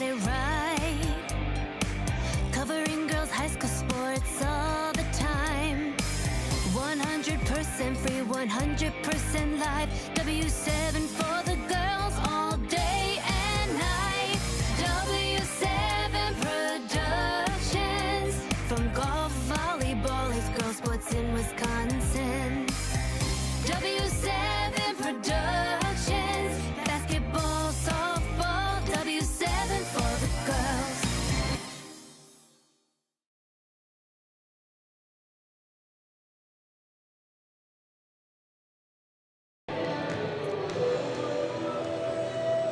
got it right. Covering girls' high school sports all the time. 100% free, 100% live. W7 for the girls all day and night. W7 Productions. From golf, volleyball, it's girls sports in Wisconsin. W7 Productions. Basketball, softball, W7 for the girls.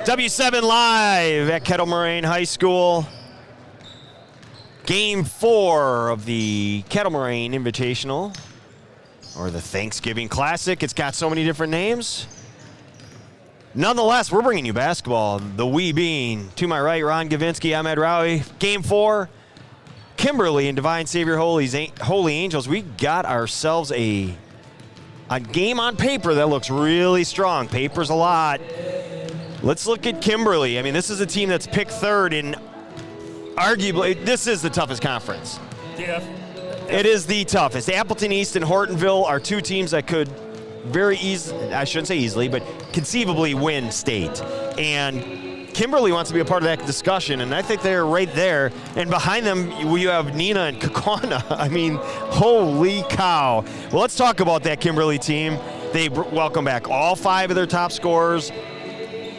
W7 live at Kettle Moraine High School. Game 4 of the Kettle Moraine Invitational, or the Thanksgiving Classic. It's got so many different names. Nonetheless, we're bringing you basketball. The we being, to my right, Ron Gavinsky, Ahmed Rowie. Game 4, Kimberly and Divine Savior Holy Angels. We got ourselves a game on paper that looks really strong. Paper's a lot. Let's look at Kimberly. I mean, this is a team that's picked third in arguably, this is the toughest conference. Yeah. It is the toughest. Appleton East and Hortonville are two teams that could very easily, I shouldn't say easily, but conceivably win state. And Kimberly wants to be a part of that discussion, and I think they're right there. And behind them, you have Nina and Kakwana. I mean, holy cow. Well, let's talk about that Kimberly team. They welcome back all 5 of their top scorers.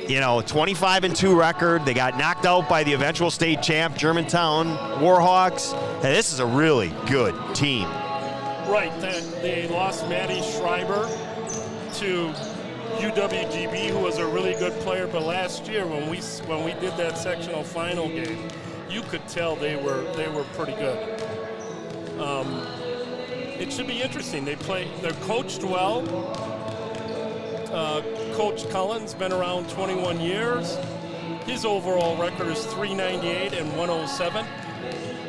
You know, 25-2 record. They got knocked out by the eventual state champ, Germantown Warhawks. And this is a really good team. Right. They lost Maddie Schreiber to UWGB, who was a really good player. But last year, when we did that sectional final game, you could tell they were pretty good. It should be interesting. They're coached well. Coach Cullen's been around 21 years. His overall record is 398 and 107.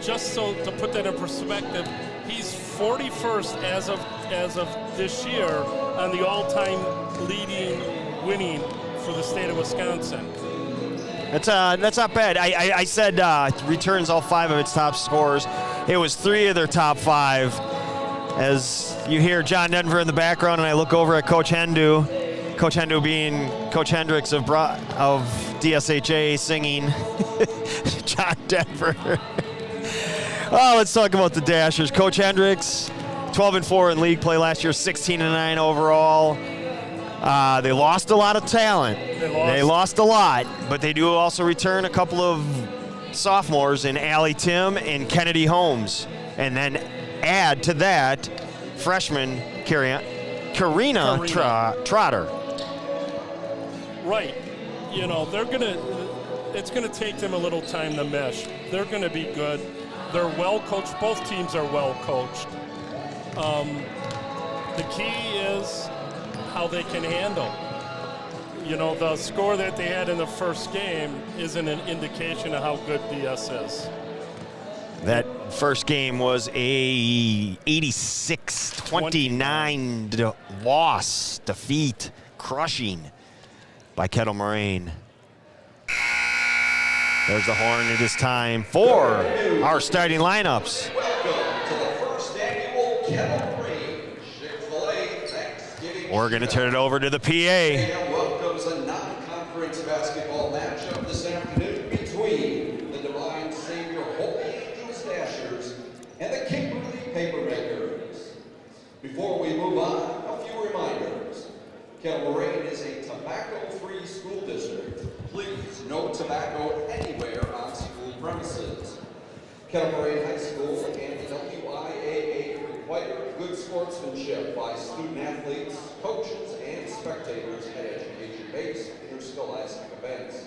Just so to put that in perspective, he's 41st as of this year on the all-time leading winning for the state of Wisconsin. That's not bad. I said returns all 5 of its top scorers. It was 3 of their top 5. As you hear John Denver in the background, and I look over at Coach Hendu. Coach Hendu being Coach Hendricks of DSHA singing John Denver. Oh, let's talk about the Dashers. Coach Hendricks, 12-4 in league play last year, 16-9 overall. They lost a lot of talent. They lost a lot, but they do also return a couple of sophomores in Allie Tim and Kennedy Holmes. And then add to that freshman Karina Trotter. Right. You know, it's gonna take them a little time to mesh. They're gonna be good. They're well coached. Both teams are well coached. The key is how they can handle. You know, the score that they had in the first game isn't an indication of how good DS is. That first game was a 86-29 defeat, crushing by Kettle Moraine. There's the horn. It is time for our starting lineups. Welcome to the first annual Kettle Moraine Chick-fil-A Thanksgiving. We're going to turn it over to the PA. And welcomes a non-conference basketball matchup this afternoon between the Divine Savior Holy Angels Dashers and the Kimberly Papermakers. Before we move on, a few reminders. Kettle Moraine is a tobacco-free school district. Please, no tobacco anywhere on school premises. Kettle Moraine High School and the WIAA require good sportsmanship by student-athletes, coaches, and spectators at education-based interscholastic events.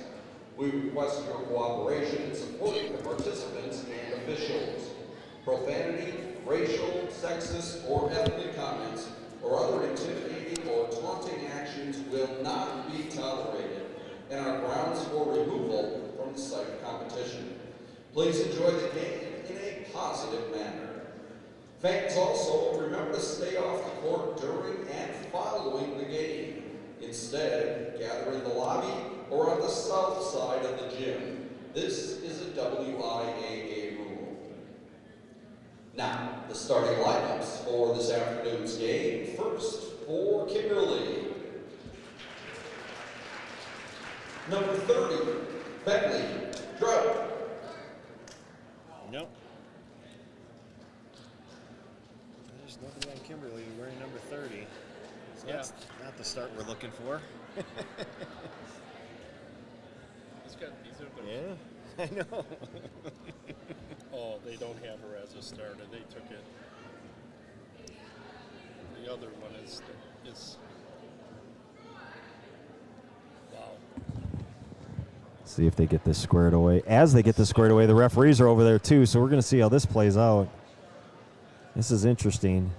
We request your cooperation in supporting the participants and officials. Profanity, racial, sexist, or ethnic comments or other intimidating or taunting actions will not be tolerated and are grounds for removal from the site of competition. Please enjoy the game in a positive manner. Fans also remember to stay off the court during and following the game. Instead, gather in the lobby or on the south side of the gym. This is a WIAA rule. Now, the starting lineups for this afternoon's game. First, for Kimberly. Number 30, Bentley Dsha. Nope. There's nobody on Kimberly wearing number 30. So Yeah. that's not the start we're looking for. These are the, Yeah, I know. oh, they don't have her as a starter. They took it. The other one is wow. See if they get this squared away. As they get this squared away, the referees are over there too, so we're going to see how this plays out. This is interesting.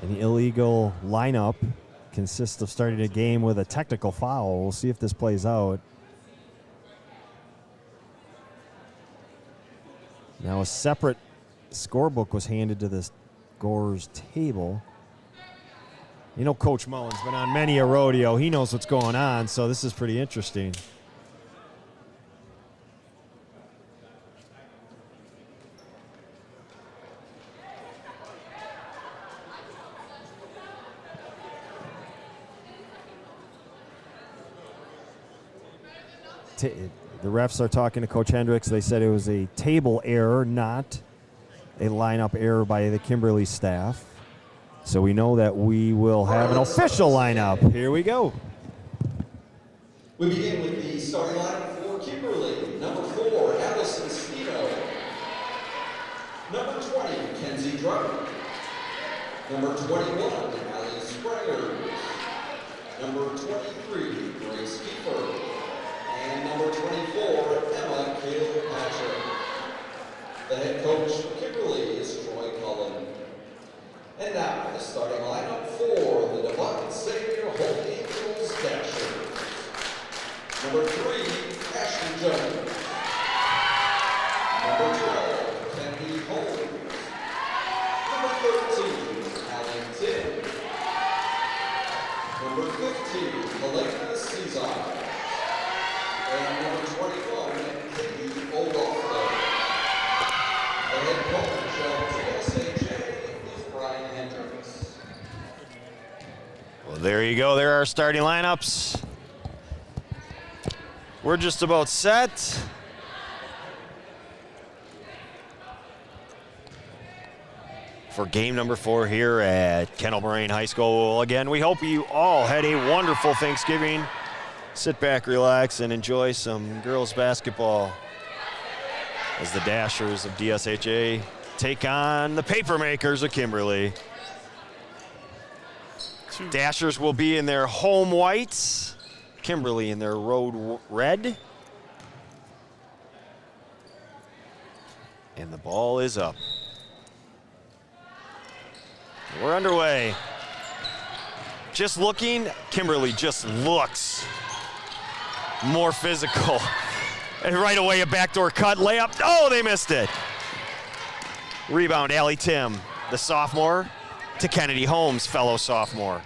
An illegal lineup consists of starting a game with a technical foul. We'll see if this plays out. Now a separate scorebook was handed to the scorer's table. You know, Coach Mullen's been on many a rodeo. He knows what's going on, so this is pretty interesting. The refs are talking to Coach Hendricks. They said it was a table error, not a lineup error by the Kimberly staff. So we know that we will have an official lineup. Here we go. We begin with the starting lineup for Kimberly. Number 4, Allison Stino. Number 20, Kenzie Drucker. Number 21, Allie Springer. Number 23, Grace Kiefer. And number 24, Emma Kilpatrick. The head coach for Kimberly is Troy Cullen. And now, the starting lineup for the Divine Savior Holy Angels Dashers. Number 3, Ashley Jones. Number 12, Kennedy Holmes. Number 13, Alan Tim. Number 15, Helena Cesar. And number 21, Katie Olofsson. The head coach of TSHA is Brian Hendricks. Well, there you go. There are our starting lineups. We're just about set. For game number 4 here at Kettle Moraine High School. Again, we hope you all had a wonderful Thanksgiving. Sit back, relax, and enjoy some girls basketball as the Dashers of DSHA take on the Papermakers of Kimberly. Dashers will be in their home whites, Kimberly in their road red. And the ball is up. We're underway. Just looking, Kimberly just looks more physical. And right away, a backdoor cut, layup. Oh, they missed it. Rebound, Allie Tim, the sophomore, to Kennedy Holmes, fellow sophomore.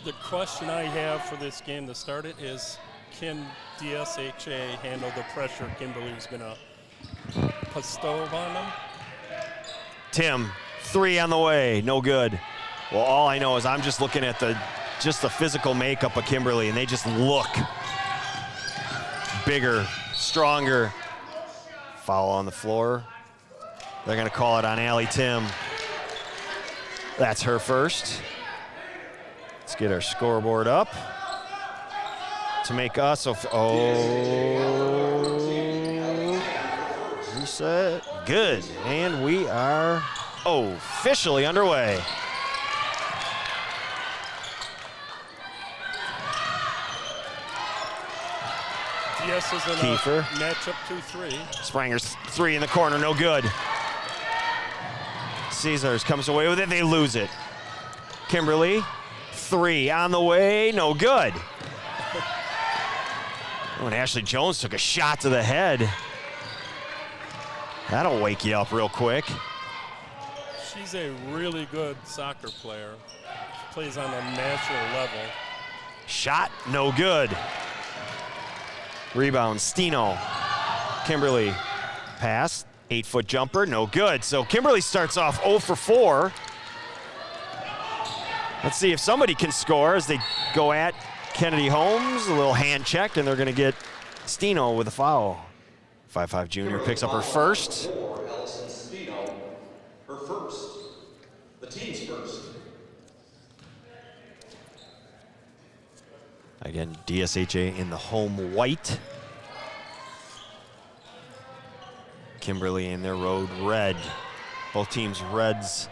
The question I have for this game to start it is, can DSHA handle the pressure Kimberly's going to bestow upon them? Tim, 3 on the way, no good. Well, all I know is I'm just looking at the physical makeup of Kimberly, and they just look bigger, stronger. Foul on the floor. They're going to call it on Allie Tim. That's her first. Let's get our scoreboard up to make us reset. Good, and we are officially underway. DS is in Kiefer. a matchup 2-3. Springer's 3 in the corner, no good. Caesars comes away with it, they lose it. Kimberly, 3 on the way, no good. Oh, and Ashley Jones took a shot to the head. That'll wake you up real quick. She's a really good soccer player. plays on a national level. Shot, no good. Rebound, Steno. Kimberly, pass, 8-foot jumper, no good. So Kimberly starts off 0 for 4. Let's see if somebody can score as they go at Kennedy Holmes. A little hand check, and they're going to get Steno with a foul. 5'5" junior picks up her first. Allison Steno, her first. The team's first. Again, DSHA in the home white. Kimberly in their road red. Both teams reds,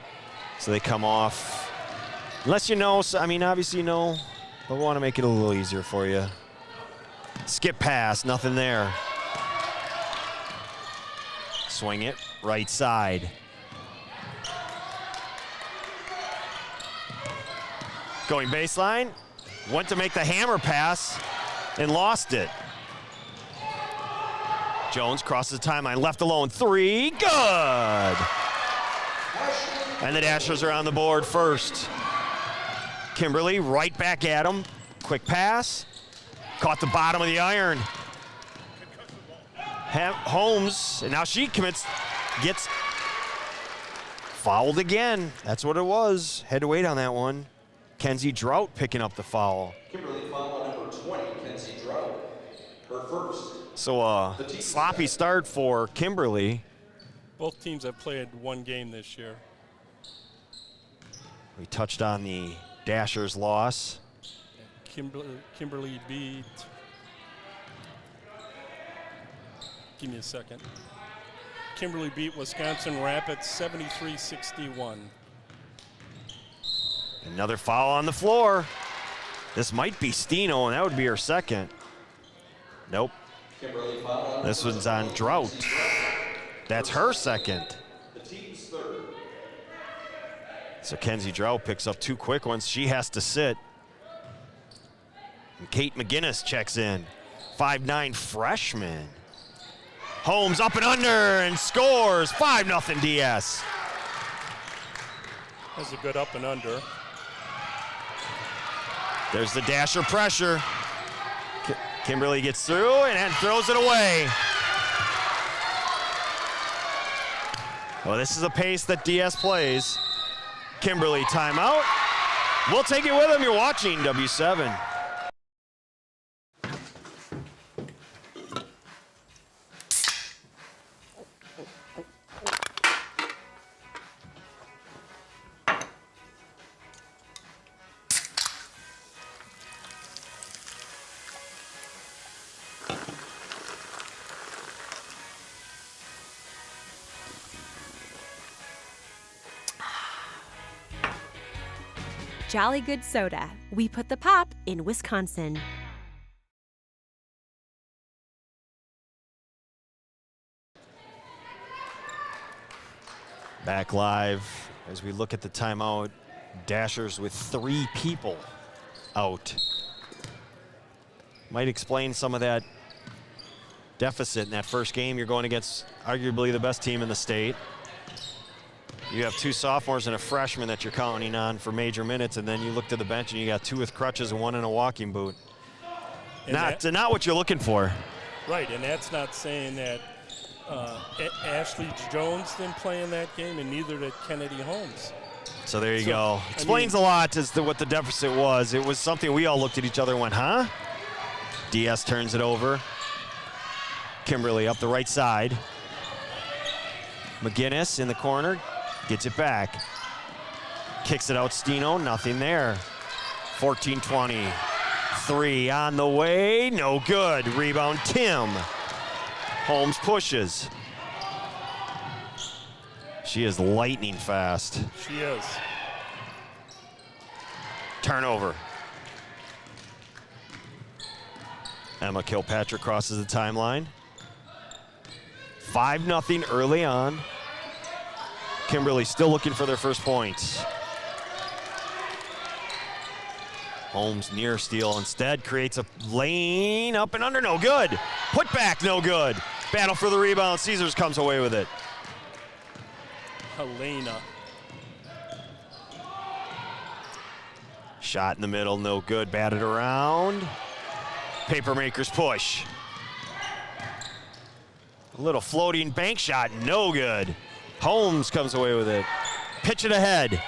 so they come off. Unless you know, I mean, obviously you know, but we want to make it a little easier for you. Skip pass, nothing there. Swing it, right side. Going baseline, went to make the hammer pass and lost it. Jones crosses the timeline, left alone, 3, good! And the Dashers are on the board first. Kimberly right back at him, quick pass, caught the bottom of the iron. Holmes, and now she gets fouled again. That's what it was. Had to wait on that one. Kenzie Drought picking up the foul. Kimberly foul number 20, Kenzie Drought, her first. So sloppy start for Kimberly. Both teams have played one game this year. We touched on the Dashers' loss. Kimberly beat, give me a second. Kimberly beat Wisconsin Rapids 73-61. Another foul on the floor. This might be Steno, and that would be her second. Nope. Kimberly foul. This one's on Drought. That's her second. The team's third. So Kenzie Drought picks up 2 quick ones. She has to sit. And Kate McGinnis checks in. 5'9" freshman. Holmes up and under and scores. 5-0 DS. That's a good up and under. There's the Dasher pressure. Kimberly gets through and then throws it away. Well, this is a pace that DS plays. Kimberly timeout. We'll take it with them. You're watching W7. Jolly Good Soda. We put the pop in Wisconsin. Back live as we look at the timeout. Dashers with 3 people out. Might explain some of that deficit in that first game. You're going against arguably the best team in the state. You have 2 sophomores and a freshman that you're counting on for major minutes, and then you look to the bench and you got 2 with crutches and 1 in a walking boot. Not what you're looking for. Right, and that's not saying that Ashley Jones didn't play in that game, and neither did Kennedy Holmes. So there you go. Explains a lot as to what the deficit was. It was something we all looked at each other and went, huh? DS turns it over. Kimberly up the right side. McGinnis in the corner. Gets it back. Kicks it out Steno, nothing there. 14-20. 3 on the way, no good. Rebound Tim. Holmes pushes. She is lightning fast. She is. Turnover. Emma Kilpatrick crosses the timeline. 5-0 early on. Kimberly still looking for their first points. Holmes near steal instead, creates a lane up and under, no good. Put back, no good. Battle for the rebound, Caesars comes away with it. Helena. Shot in the middle, no good. Batted around. Papermakers push. A little floating bank shot, no good. Holmes comes away with it. Pitch it ahead.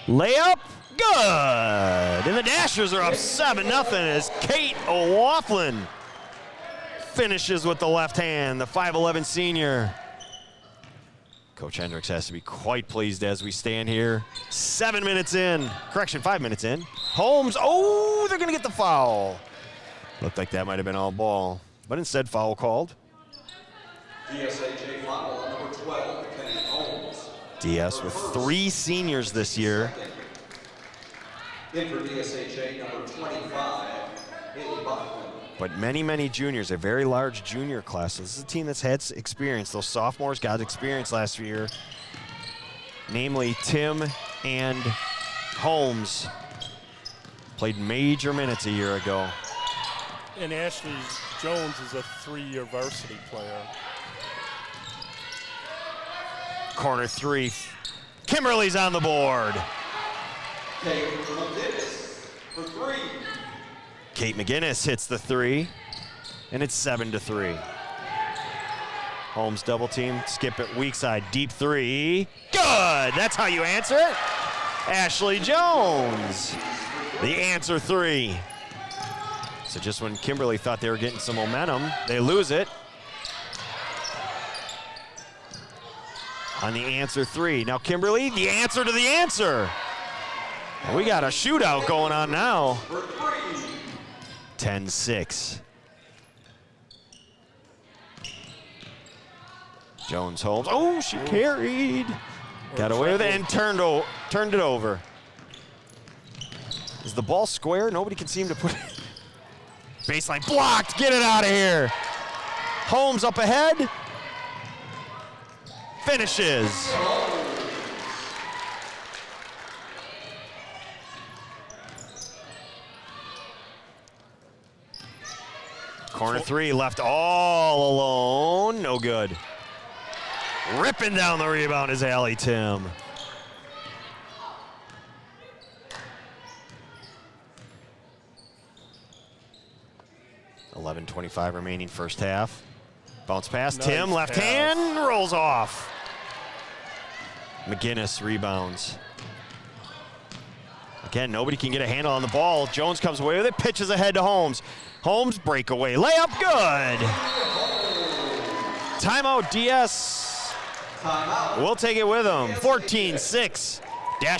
Layup, good. And the Dashers are up 7-0 as Kate O'Laughlin finishes with the left hand, the 5'11 senior. Coach Hendricks has to be quite pleased as we stand here. 7 minutes in, correction, 5 minutes in. Holmes, oh, they're gonna get the foul. Looked like that might have been all ball, but instead foul called. DSHA foul on number 12, Kennedy Holmes. DS with 3 seniors this year. In for DSHA number 25, Haley Bachman. But many, many juniors, a very large junior class. So this is a team that's had experience. Those sophomores got experience last year, namely Tim and Holmes. Played major minutes a year ago. And Ashley Jones is a 3-year varsity player. Corner 3. Kimberly's on the board. Kate McGinnis for 3. Kate McGinnis hits the 3, and it's 7-3. Holmes double team, skip it weak side, deep 3. Good, that's how you answer it. Ashley Jones, the answer 3. So just when Kimberly thought they were getting some momentum, they lose it. On the answer 3. Now Kimberly, the answer to the answer. And we got a shootout going on now. 10-6. Jones Holmes. Oh, she carried. Got away with it and turned it over. Is the ball square? Nobody can seem to put it. Baseline blocked. Get it out of here. Holmes up ahead. Finishes. Corner 3 left all alone. No good. Ripping down the rebound is Allie Tim. $11:25 remaining first half. Bounce pass, Nice Tim, left pass. hand, rolls off. McGinnis rebounds. Again, nobody can get a handle on the ball. Jones comes away with it, pitches ahead to Holmes. Holmes breakaway, layup, good. Timeout, DS. We'll take it with them. 14-6. Dash.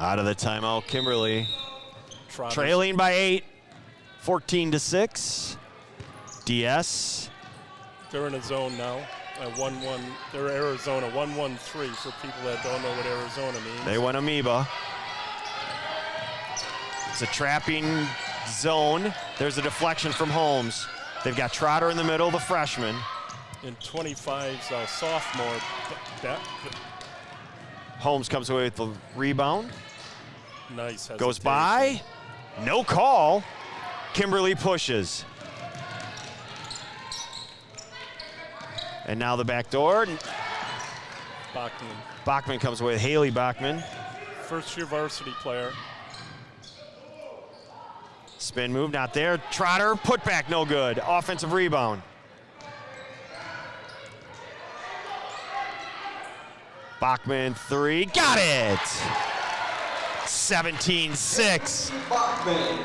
Out of the timeout, Kimberly. Trailing by 8, 14-6. DS. They're in a zone now. 1-1. They're Arizona. 1-1-3 for people that don't know what Arizona means. They went amoeba. It's a trapping zone. There's a deflection from Holmes. They've got Trotter in the middle, the freshman. In 25's sophomore. Holmes comes away with the rebound. Nice. Goes hesitation. by. No call. Kimberly pushes. And now the back door. Bachman. Bachman comes away with Haley Bachman. First-year varsity player. Spin move, not there. Trotter, put back, no good. Offensive rebound. Bachman, three, got it! 17-6. Bachman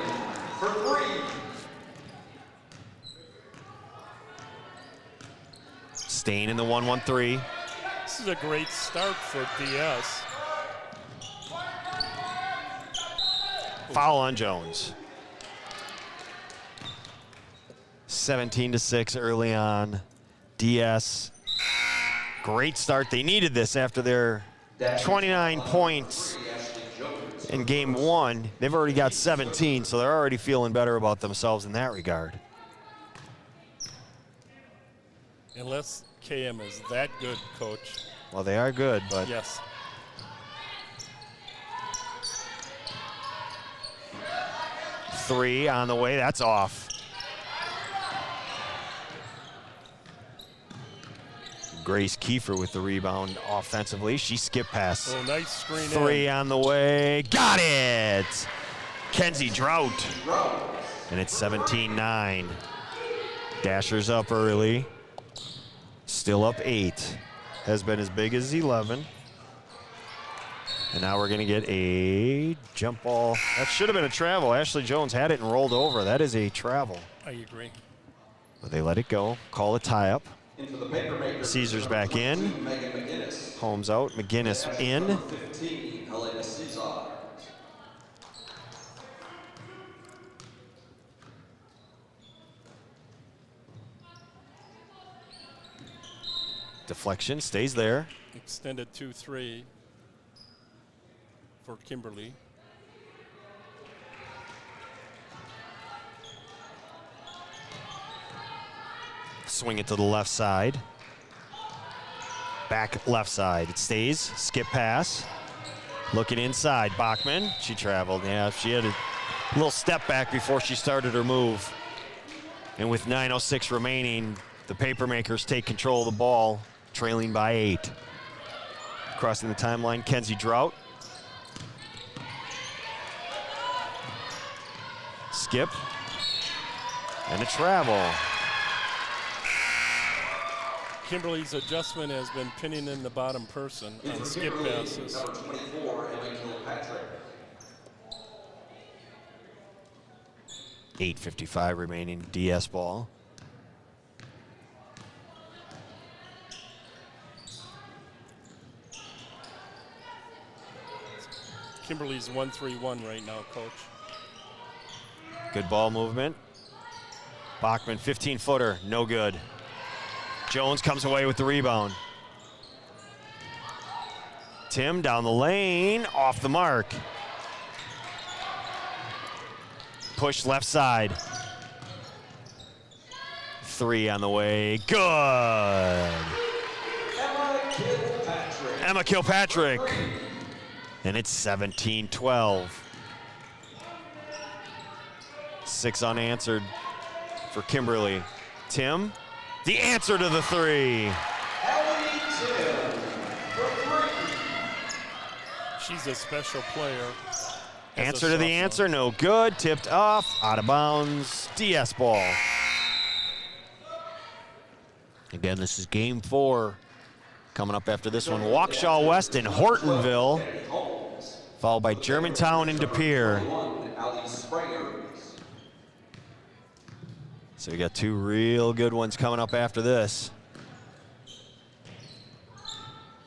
for three. Staying in the 1-1-3. This is a great start for DS. Foul on Jones. 17-6 early on. DS. Great start. They needed this after their 29 points in game one. They've already got 17, so they're already feeling better about themselves in that regard. Unless KM is that good, Coach. Well, they are good, but Yes. three on the way. That's off. Grace Kiefer with the rebound offensively. She skipped past. Oh, nice screen Three in. on the way. Got it! Kenzie Drought. And it's 17-9. Dashers up early. Still up 8. Has been as big as 11. And now we're going to get a jump ball. That should have been a travel. Ashley Jones had it and rolled over. That is a travel. I agree. But they let it go. Call a tie-up. Into the Papermakers. Caesars back in. Megan McGinnis. Holmes out. McGinnis in. 15, Helena Caesar. Deflection stays there. Extended 2-3 for Kimberly. Swing it to the left side. Back left side. It stays. Skip pass. Looking inside. Bachman. She traveled. Yeah, she had a little step back before she started her move. And with 9:06 remaining, the Papermakers take control of the ball, trailing by 8. Crossing the timeline, Kenzie Drought. Skip. And a travel. Kimberly's adjustment has been pinning in the bottom person on skip passes. Number 24, Emma Kilpatrick. 8:55 remaining, DS ball. Kimberly's 1-3-1 right now, Coach. Good ball movement. Bachman, 15-footer, no good. Jones comes away with the rebound. Tim down the lane, off the mark. Push left side. Three on the way, good. Emma Kilpatrick. And it's 17-12. 6 unanswered for Kimberly. Tim, the answer to the three. She's a special player. as Answer a to the sophomore. answer, no good. Tipped off, out of bounds, DS ball. Again, this is game 4. Coming up after this one, Waukesha West and Hortonville, followed by Germantown and De Pere. So we got 2 real good ones coming up after this.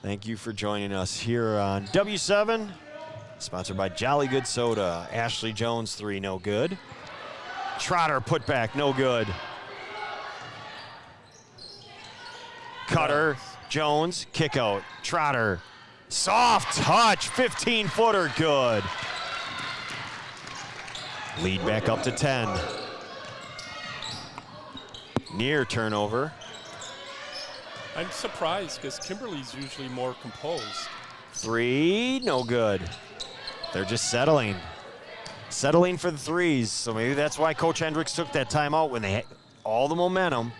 Thank you for joining us here on W7, sponsored by Jolly Good Soda. Ashley Jones, 3, no good. Trotter, put back, no good. Cutter, Jones, kick out. Trotter, soft touch, 15-footer, good. Lead back up to 10. Near turnover. I'm surprised because Kimberly's usually more composed. 3, no good. They're just settling. Settling for the threes. So maybe that's why Coach Hendricks took that timeout when they had all the momentum.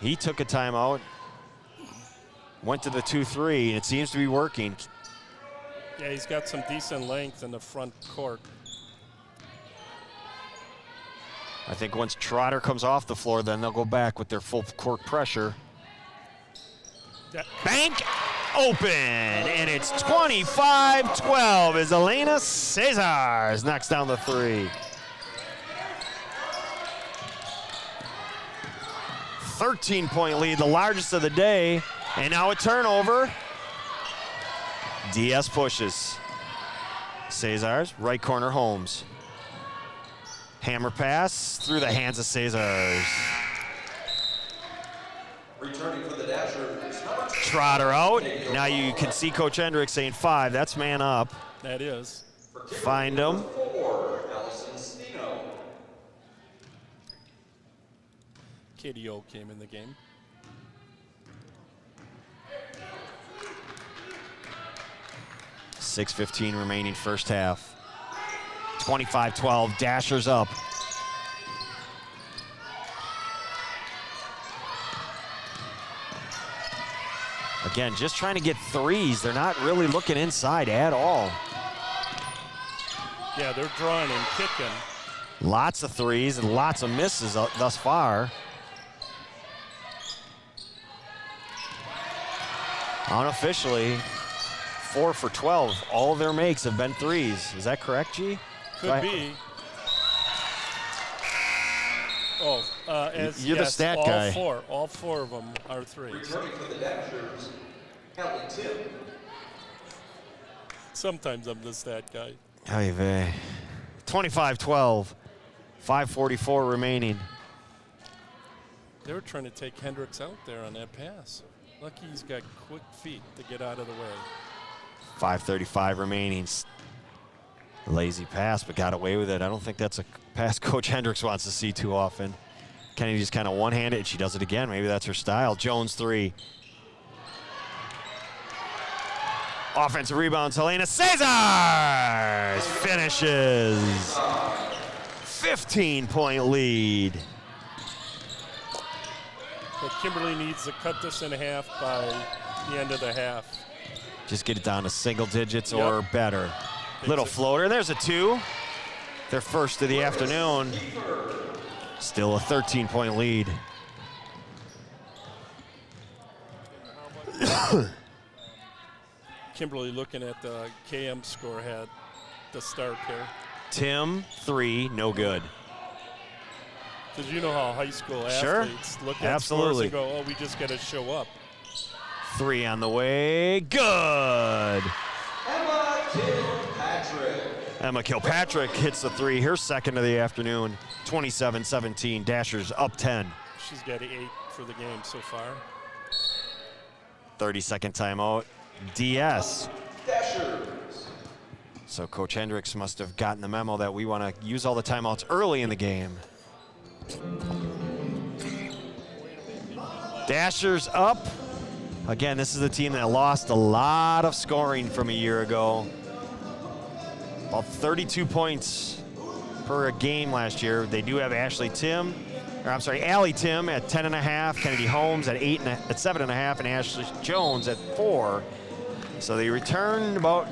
He took a timeout went to the 2-3, and it seems to be working. Yeah, he's got some decent length in the front court. I think once Trotter comes off the floor, then they'll go back with their full court pressure. Bank open, and it's 25-12 as Elena Cesars knocks down the 3. 13-point lead, the largest of the day, and now a turnover. DS pushes. Cesars, right corner, Holmes. Hammer pass through the hands of Cesars. Returning for the Dashers, number 2. Trotter out. Now you can see Coach Hendricks saying 5. That's man up. That is. Find him. 4, Allison Stino. KDO came in the game. .6:15 remaining first half. 25-12, Dashers up. Again, just trying to get threes. They're not really looking inside at all. Yeah, they're drawing and kicking. Lots of threes and lots of misses thus far. Unofficially, 4 for 12. All of their makes have been threes. Is that correct, G? Could be. Oh, You're the stat all guy. All four of them are threes. Returning for the Dashers, Kelly Tim. Sometimes I'm the stat guy. Ay vey. 25-12. 5:44 remaining. They were trying to take Hendricks out there on that pass. Lucky he's got quick feet to get out of the way. 5:35 remaining. Lazy pass, but got away with it. I don't think that's a pass Coach Hendricks wants to see too often. Kennedy just kind of one-handed, and she does it again. Maybe that's her style. Jones 3. Offensive rebounds, Helena Cesars finishes. 15-point lead. But Kimberly needs to cut this in half by the end of the half. Just get it down to single digits Yep. or better. Little floater, there's a 2. Their first of the afternoon. Still a 13-point lead. Kimberly looking at the KM score had the start here. Tim, 3, no good. Because you know how high school Sure. athletes look at Absolutely. scores and go, oh, we just got to show up. 3 on the way, good. Emma Kilpatrick. Emma Kilpatrick hits the 3, her second of the afternoon. 27-17, Dashers up 10. She's got 8 for the game so far. 30-second timeout, DS. Dashers. So Coach Hendricks must have gotten the memo that we want to use all the timeouts early in the game. Dashers up. Again, this is a team that lost a lot of scoring from a year ago. About 32 points per game last year. They do have Allie Tim at 10.5, Kennedy Holmes at 7.5, and Ashley Jones at 4. So they returned about,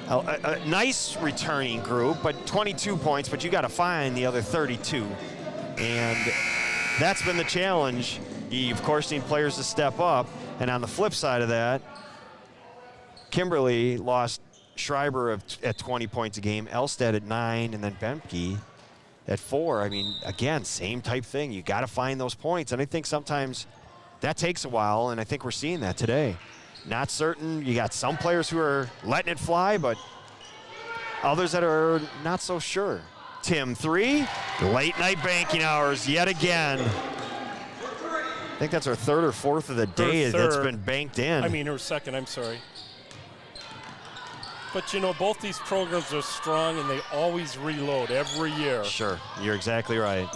a nice returning group, but 22 points, but you got to find the other 32. And that's been the challenge. You, of course, need players to step up. And on the flip side of that, Kimberly lost Schreiber at 20 points a game, Elstead at 9, and then Bemke at 4. I mean, again, same type thing. You got to find those points. And I think sometimes that takes a while, and I think we're seeing that today. Not certain. You got some players who are letting it fly, but others that are not so sure. Tim, 3. Late night banking hours yet again. I think that's our 3rd or 4th of the day that's been banked in. I mean, her second, I'm sorry. But, both these programs are strong, and they always reload every year. Sure, you're exactly right.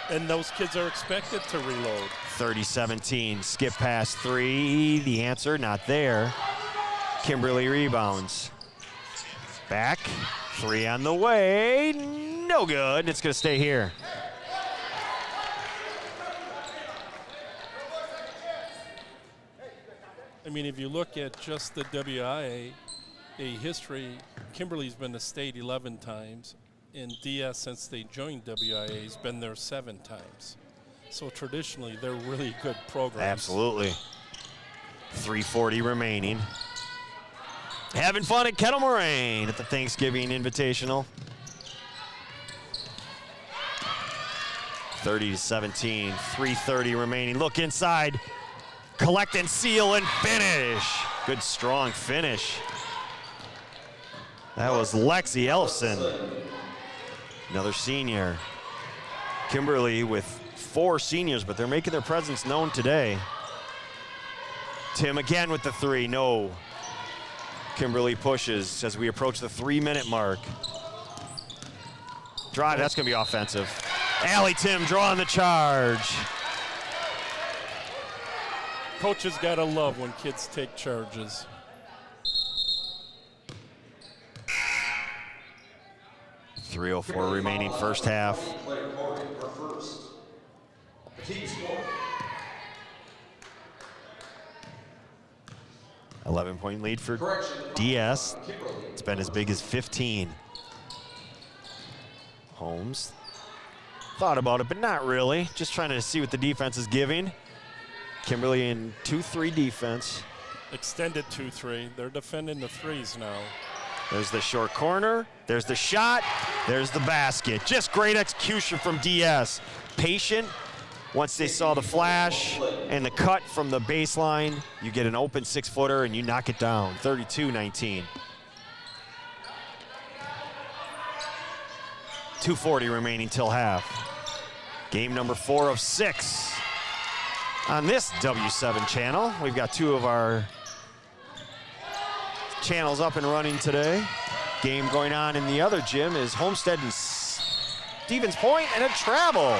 And those kids are expected to reload. 30-17, skip past 3. The answer, not there. Kimberly rebounds. Back, 3 on the way, no good. It's going to stay here. I mean, if you look at just the WIA history, Kimberly's been to state 11 times, and DS, since they joined WIA, has been there 7 times. So traditionally, they're really good programs. Absolutely. 3:40 remaining. Having fun at Kettle Moraine at the Thanksgiving Invitational. 30-17, 3:30 remaining. Look inside, collect and seal and finish. Good strong finish. That was Lexi Elfson, another senior. Kimberly with 4 seniors, but they're making their presence known today. Tim again with the 3, no. Kimberly pushes as we approach the 3-minute mark. Drive, that's gonna be offensive. Allie Tim drawing the charge. Coaches gotta love when kids take charges. .304 remaining first half. 11-point lead for DS. It's been as big as 15. Holmes thought about it, but not really. Just trying to see what the defense is giving. Kimberly in 2-3 defense. Extended 2-3. They're defending the 3s now. There's the short corner. There's the shot. There's the basket. Just great execution from DS. Patient. Once they saw the flash and the cut from the baseline, you get an open 6-footer and you knock it down. 32-19. 2:40 remaining till half. Game number 4 of 6 on this W7 channel. We've got 2 of our channels up and running today. Game going on in the other gym is Homestead and Stevens Point, and a travel.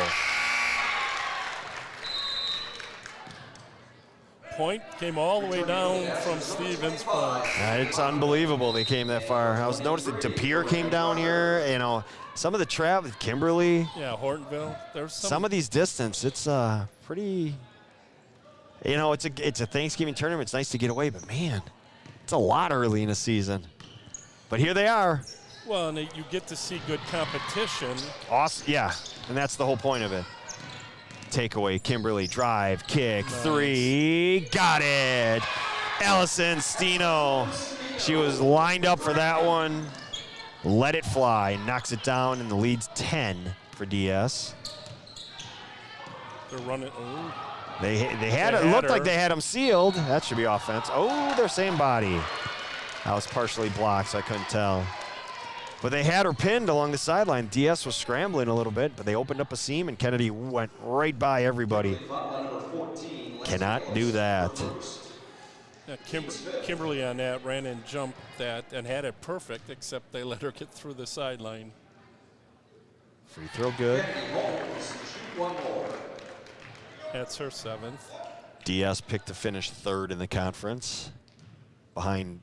Point came all the way down from Stevens Point. It's unbelievable they came that far. I was noticing DePere came down here. You know, some of the travel, Kimberly. Yeah, Hortonville. There's some of these distance. It's pretty. You know, it's a Thanksgiving tournament. It's nice to get away, but man, it's a lot early in the season. But here they are. Well, and you get to see good competition. Awesome, yeah, and that's the whole point of it. Takeaway, Kimberly, drive, kick, Nice. 3, got it. Allison Stino, she was lined up for that one. Let it fly, knocks it down, and the lead's 10 for DS. They're running. Ooh. They had They it, had looked like her. they had them sealed. That should be offense. Oh, they're same body. That was partially blocked, so I couldn't tell. But they had her pinned along the sideline. DS was scrambling a little bit, but they opened up a seam, and Kennedy went right by everybody. Cannot do that. Yeah, Kimberly on that ran and jumped that and had it perfect, except they let her get through the sideline. Free throw good. That's her 7th. DS picked to finish 3rd in the conference, behind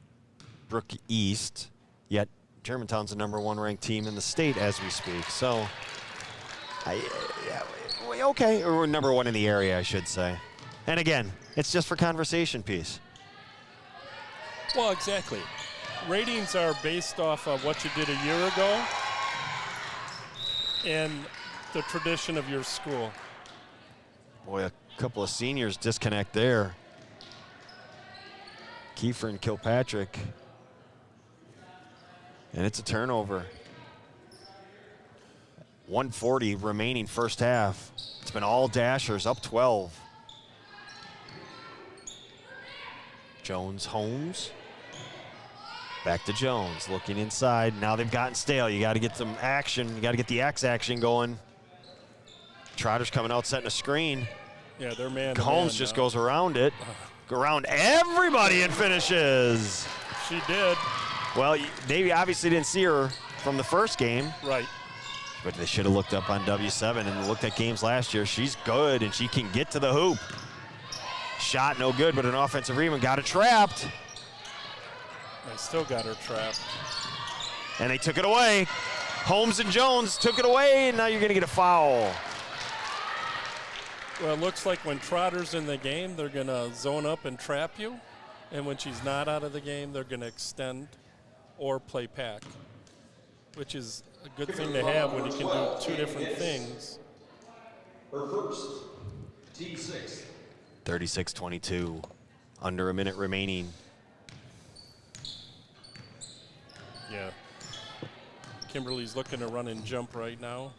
Brook East, yet Germantown's the #1 ranked team in the state as we speak. So, okay, or #1 in the area, I should say. And again, it's just for conversation piece. Well, exactly. Ratings are based off of what you did a year ago and the tradition of your school. Boy, a couple of seniors disconnect there. Kiefer and Kilpatrick. And it's a turnover. 1:40 remaining first half. It's been all Dashers, up 12. Jones, Holmes. Back to Jones, looking inside. Now they've gotten stale. You got to get some action. You got to get the X action going. Trotter's coming out, setting a screen. Yeah, they're man. Holmes just goes around it. Go around everybody and finishes. She did. Well, they obviously didn't see her from the first game. Right. But they should have looked up on W7 and looked at games last year. She's good, and she can get to the hoop. Shot no good, but an offensive rebound. Got it trapped. They still got her trapped. And they took it away. Holmes and Jones took it away, and now you're going to get a foul. Well, it looks like when Trotter's in the game, they're going to zone up and trap you. And when she's not out of the game, they're going to extend or play pack, which is a good thing to have when you can do two different things. Her first, T6. 36-22, under a minute remaining. Yeah. Kimberly's looking to run and jump right now.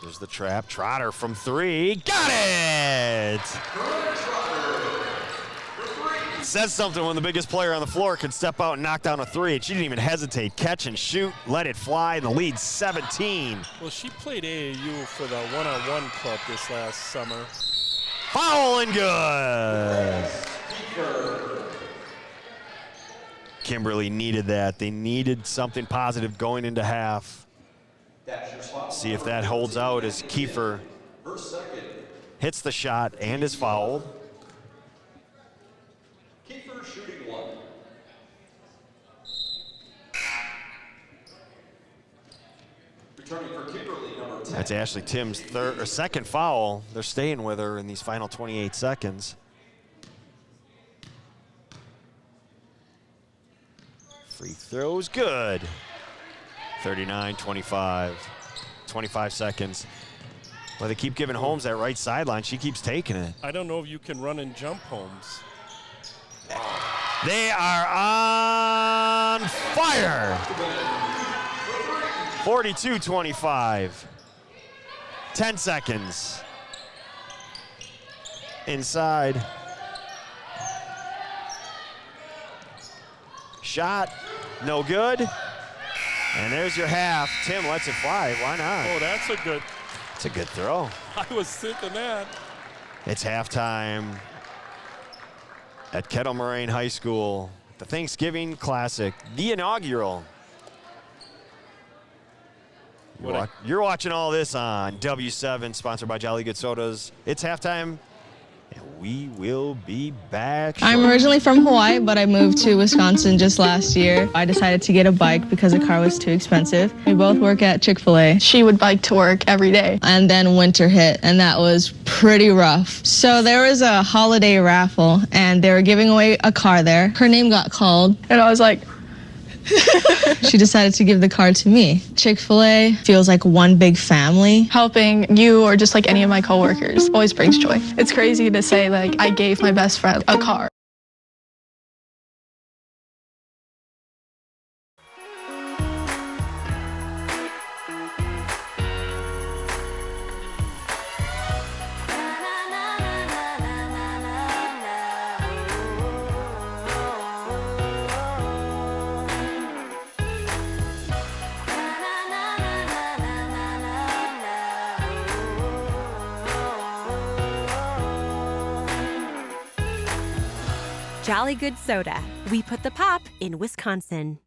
There's the trap. Trotter from 3. Got it! Says something when the biggest player on the floor can step out and knock down a 3. And she didn't even hesitate. Catch and shoot, let it fly, and the lead 17. Well, she played AAU for the one-on-one club this last summer. Foul and good. Kimberly needed that. They needed something positive going into half. See if that holds out as Kiefer hits the shot and is fouled. Kiefer shooting 1. Returning for Kimberly, number 10. That's Ashley Tim's second foul. They're staying with her in these final 28 seconds. Free throws good. 39-25. 25 seconds. Well, they keep giving Holmes that right sideline. She keeps taking it. I don't know if you can run and jump, Holmes. They are on fire. 42-25. 10 seconds. Inside. Shot, no good. And there's your half. Tim lets it fly. Why not? Oh, that's a good. It's a good throw. I was thinking that. It's halftime at Kettle Moraine High School. The Thanksgiving Classic, the inaugural. You're watching all this on W7, sponsored by Jolly Good Sodas. It's halftime, and we will be back shortly. I'm originally from Hawaii, but I moved to Wisconsin just last year. I decided to get a bike because a car was too expensive. We both work at Chick-fil-A. She would bike to work every day. And then winter hit, and that was pretty rough. So there was a holiday raffle, and they were giving away a car there. Her name got called, and I was like, she decided to give the car to me. Chick-fil-A feels like one big family. Helping you or just like any of my coworkers always brings joy. It's crazy to say like I gave my best friend a car. Jolly Good Soda. We put the pop in Wisconsin.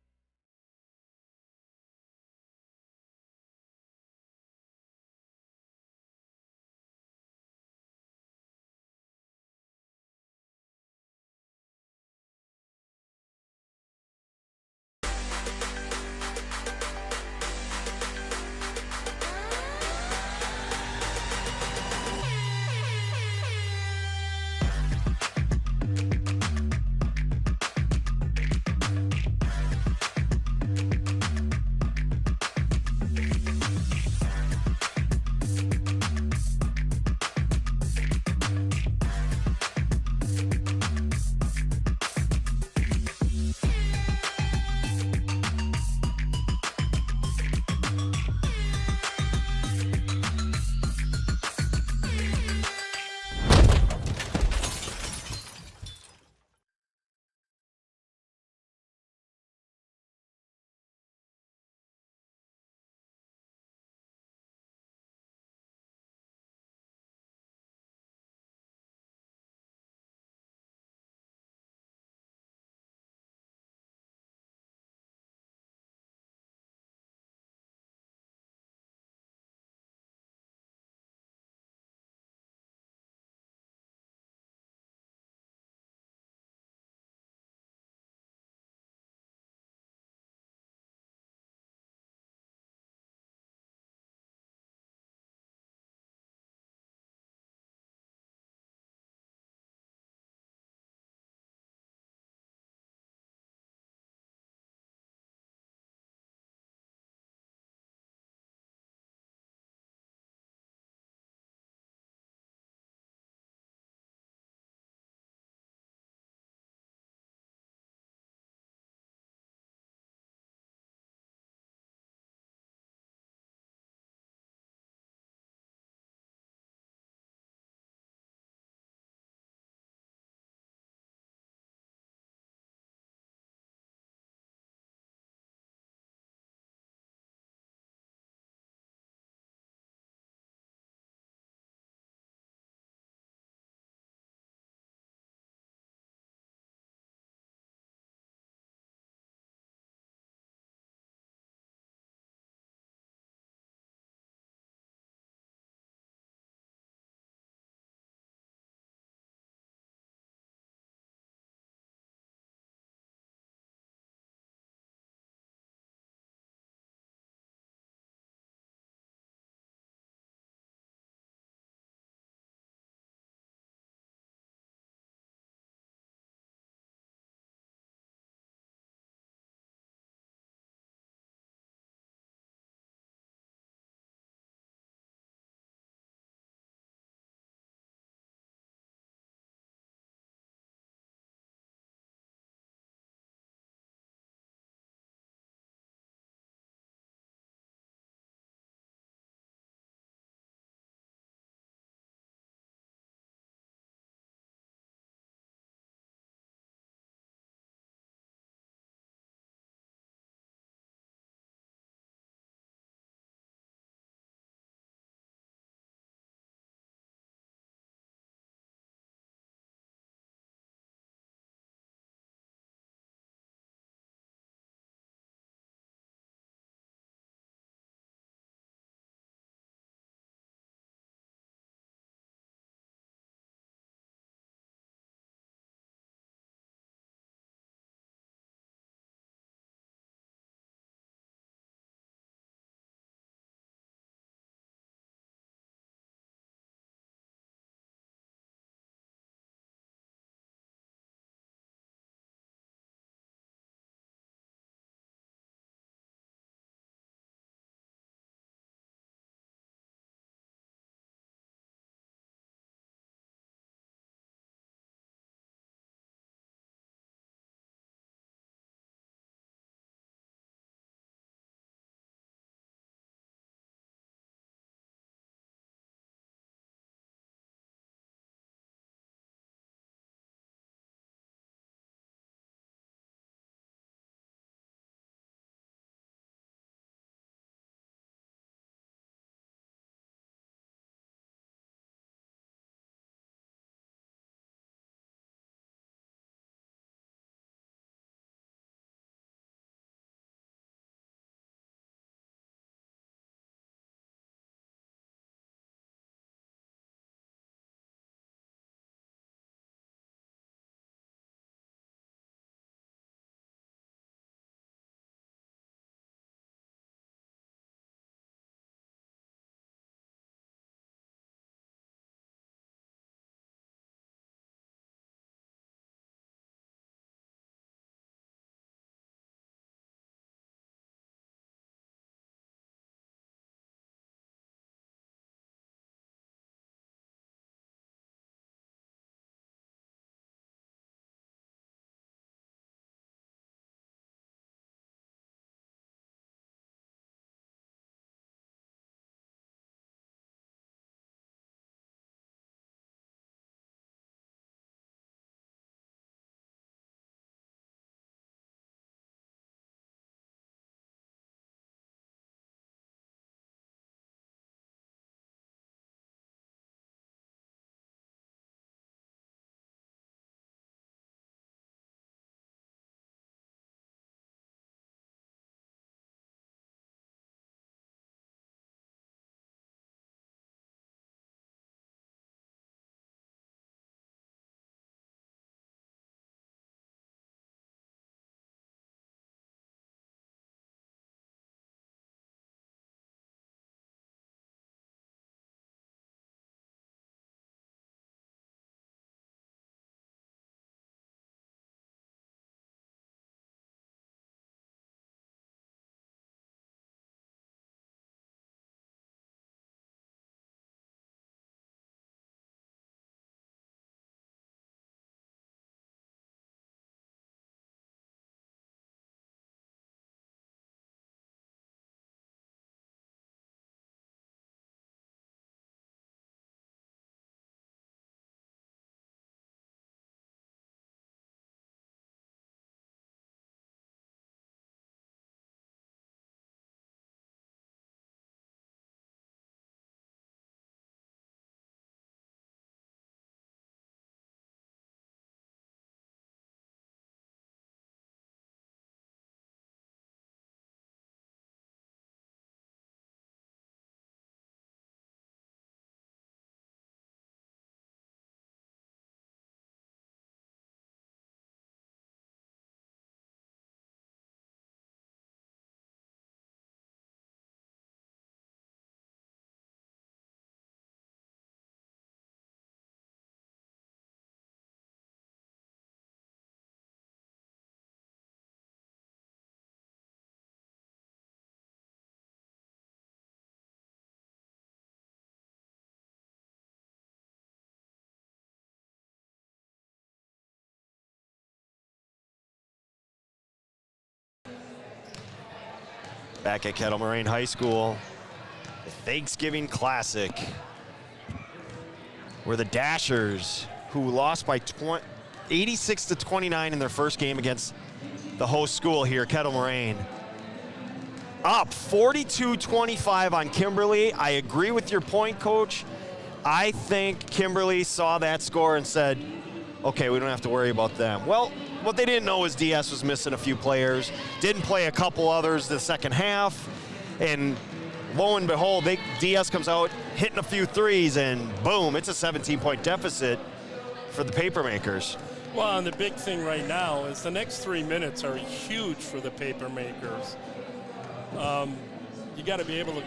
Back at Kettle Moraine High School, the Thanksgiving Classic, where the Dashers, who lost by 86-29 in their first game against the host school here, Kettle Moraine, up 42-25 on Kimberly. I agree with your point, Coach. I think Kimberly saw that score and said, okay, we don't have to worry about them. Well, what they didn't know is DS was missing a few players, didn't play a couple others the second half, and lo and behold, DS comes out hitting a few threes, and boom, it's a 17-point deficit for the Papermakers. Well, and the big thing right now is the next 3 minutes are huge for the Papermakers. You got to be able to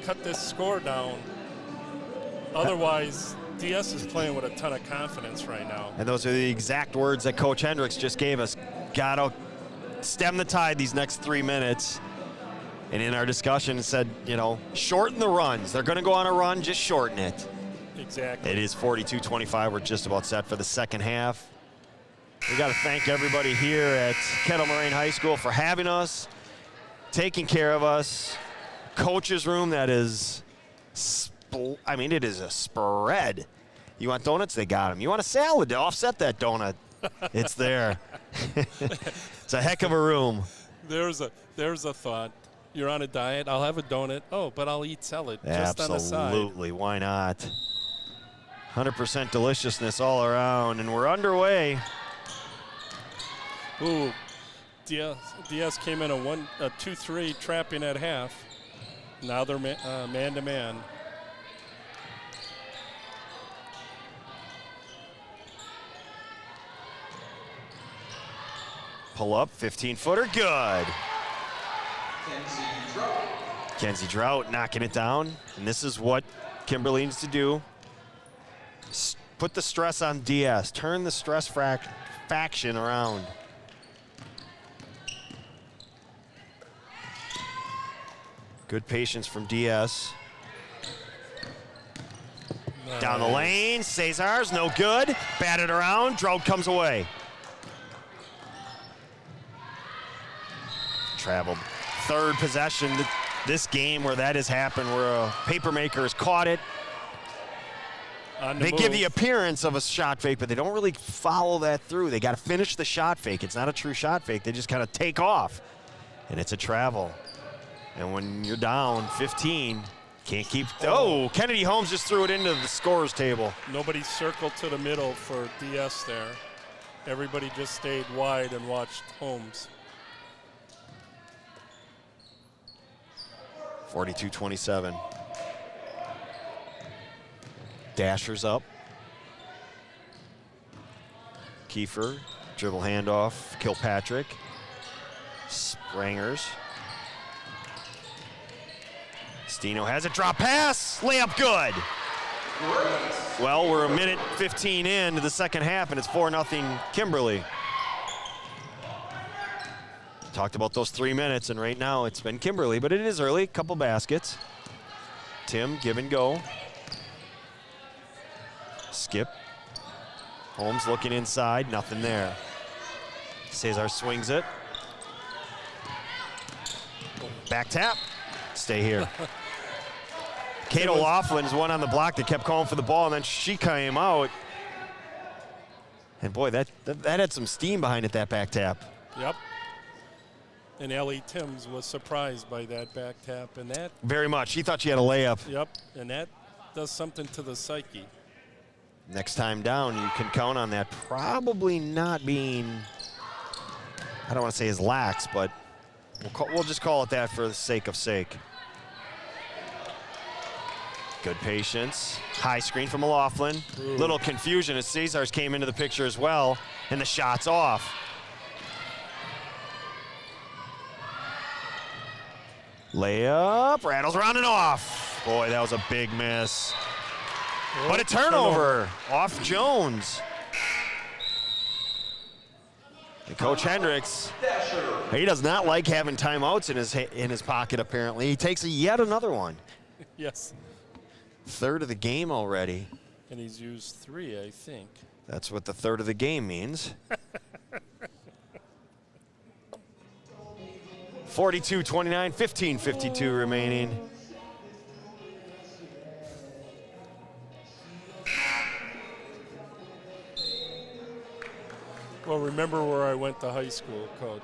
cut this score down. Otherwise, DS is playing with a ton of confidence right now. And those are the exact words that Coach Hendricks just gave us. Got to stem the tide these next 3 minutes. And in our discussion, it said, you know, shorten the runs. They're going to go on a run, just shorten it. Exactly. It is 42-25. We're just about set for the second half. We got to thank everybody here at Kettle Moraine High School for having us, taking care of us. Coach's room that is, it is a spread. You want donuts? They got them. You want a salad to offset that donut? It's there. It's a heck of a room. There's a thought. You're on a diet. I'll have a donut. Oh, but I'll eat salad just on the side. Absolutely. Why not? 100% deliciousness all around, and we're underway. Ooh, DS came in a 2-3 trapping at half. Now they're man-to-man. Pull up, 15-footer, good. Kenzie Drought knocking it down, and this is what Kimberly needs to do. Put the stress on DS, turn the stress faction around. Good patience from DS. Nice. Down the lane, Cesar's no good. Batted around, Drought comes away. Traveled. Third possession this game where that has happened, where a Papermaker has caught it. They give the appearance of a shot fake, but they don't really follow that through. They got to finish the shot fake. It's not a true shot fake. They just kind of take off, and it's a travel. And when you're down 15, can't keep. Oh, Kennedy Holmes just threw it into the scorer's table. Nobody circled to the middle for DS there. Everybody just stayed wide and watched Holmes. 42-27. Dashers up. Kiefer, dribble handoff, Kilpatrick. Sprangers. Stino has a drop pass, layup good. Well, we're a minute 15 into the second half, and it's 4-0 Kimberly. Talked about those 3 minutes, and right now it's been Kimberly, but it is early, couple baskets. Tim, give and go. Skip. Holmes looking inside, nothing there. Cesar swings it. Back tap, stay here. Kate O'Loughlin's one on the block that kept calling for the ball, and then she came out. And boy, that had some steam behind it, that back tap. Yep. And Ellie Timms was surprised by that back tap, and that. Very much. She thought she had a layup. Yep, and that does something to the psyche. Next time down, you can count on that probably not being, I don't want to say as lax, but we'll just call it that for the sake of sake. Good patience. High screen from O'Loughlin. Little confusion as Cesar's came into the picture as well, and the shot's off. Layup, rattles around and off. Boy, that was a big miss. But a turnover off Jones. And Coach Hendricks, he does not like having timeouts in his pocket, apparently. He takes yet another one. Yes. Third of the game already. And he's used 3, I think. That's what the third of the game means. 42-29, 15:52 remaining. Well, remember where I went to high school, Coach.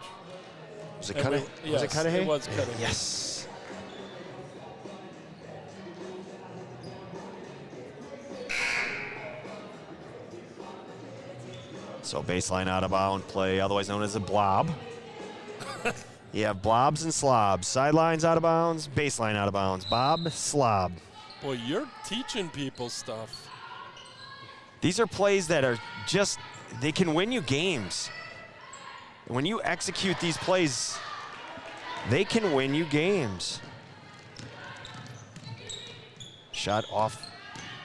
Was it And Cudahy? we- Was it yes, Cudahy? it was Cudahy. Yes. So baseline out of bound play, otherwise known as a blob. You have blobs and slobs. Sidelines out of bounds, baseline out of bounds. Bob, slob. Boy, you're teaching people stuff. These are plays that are just, they can win you games. When you execute these plays, they can win you games. Shot off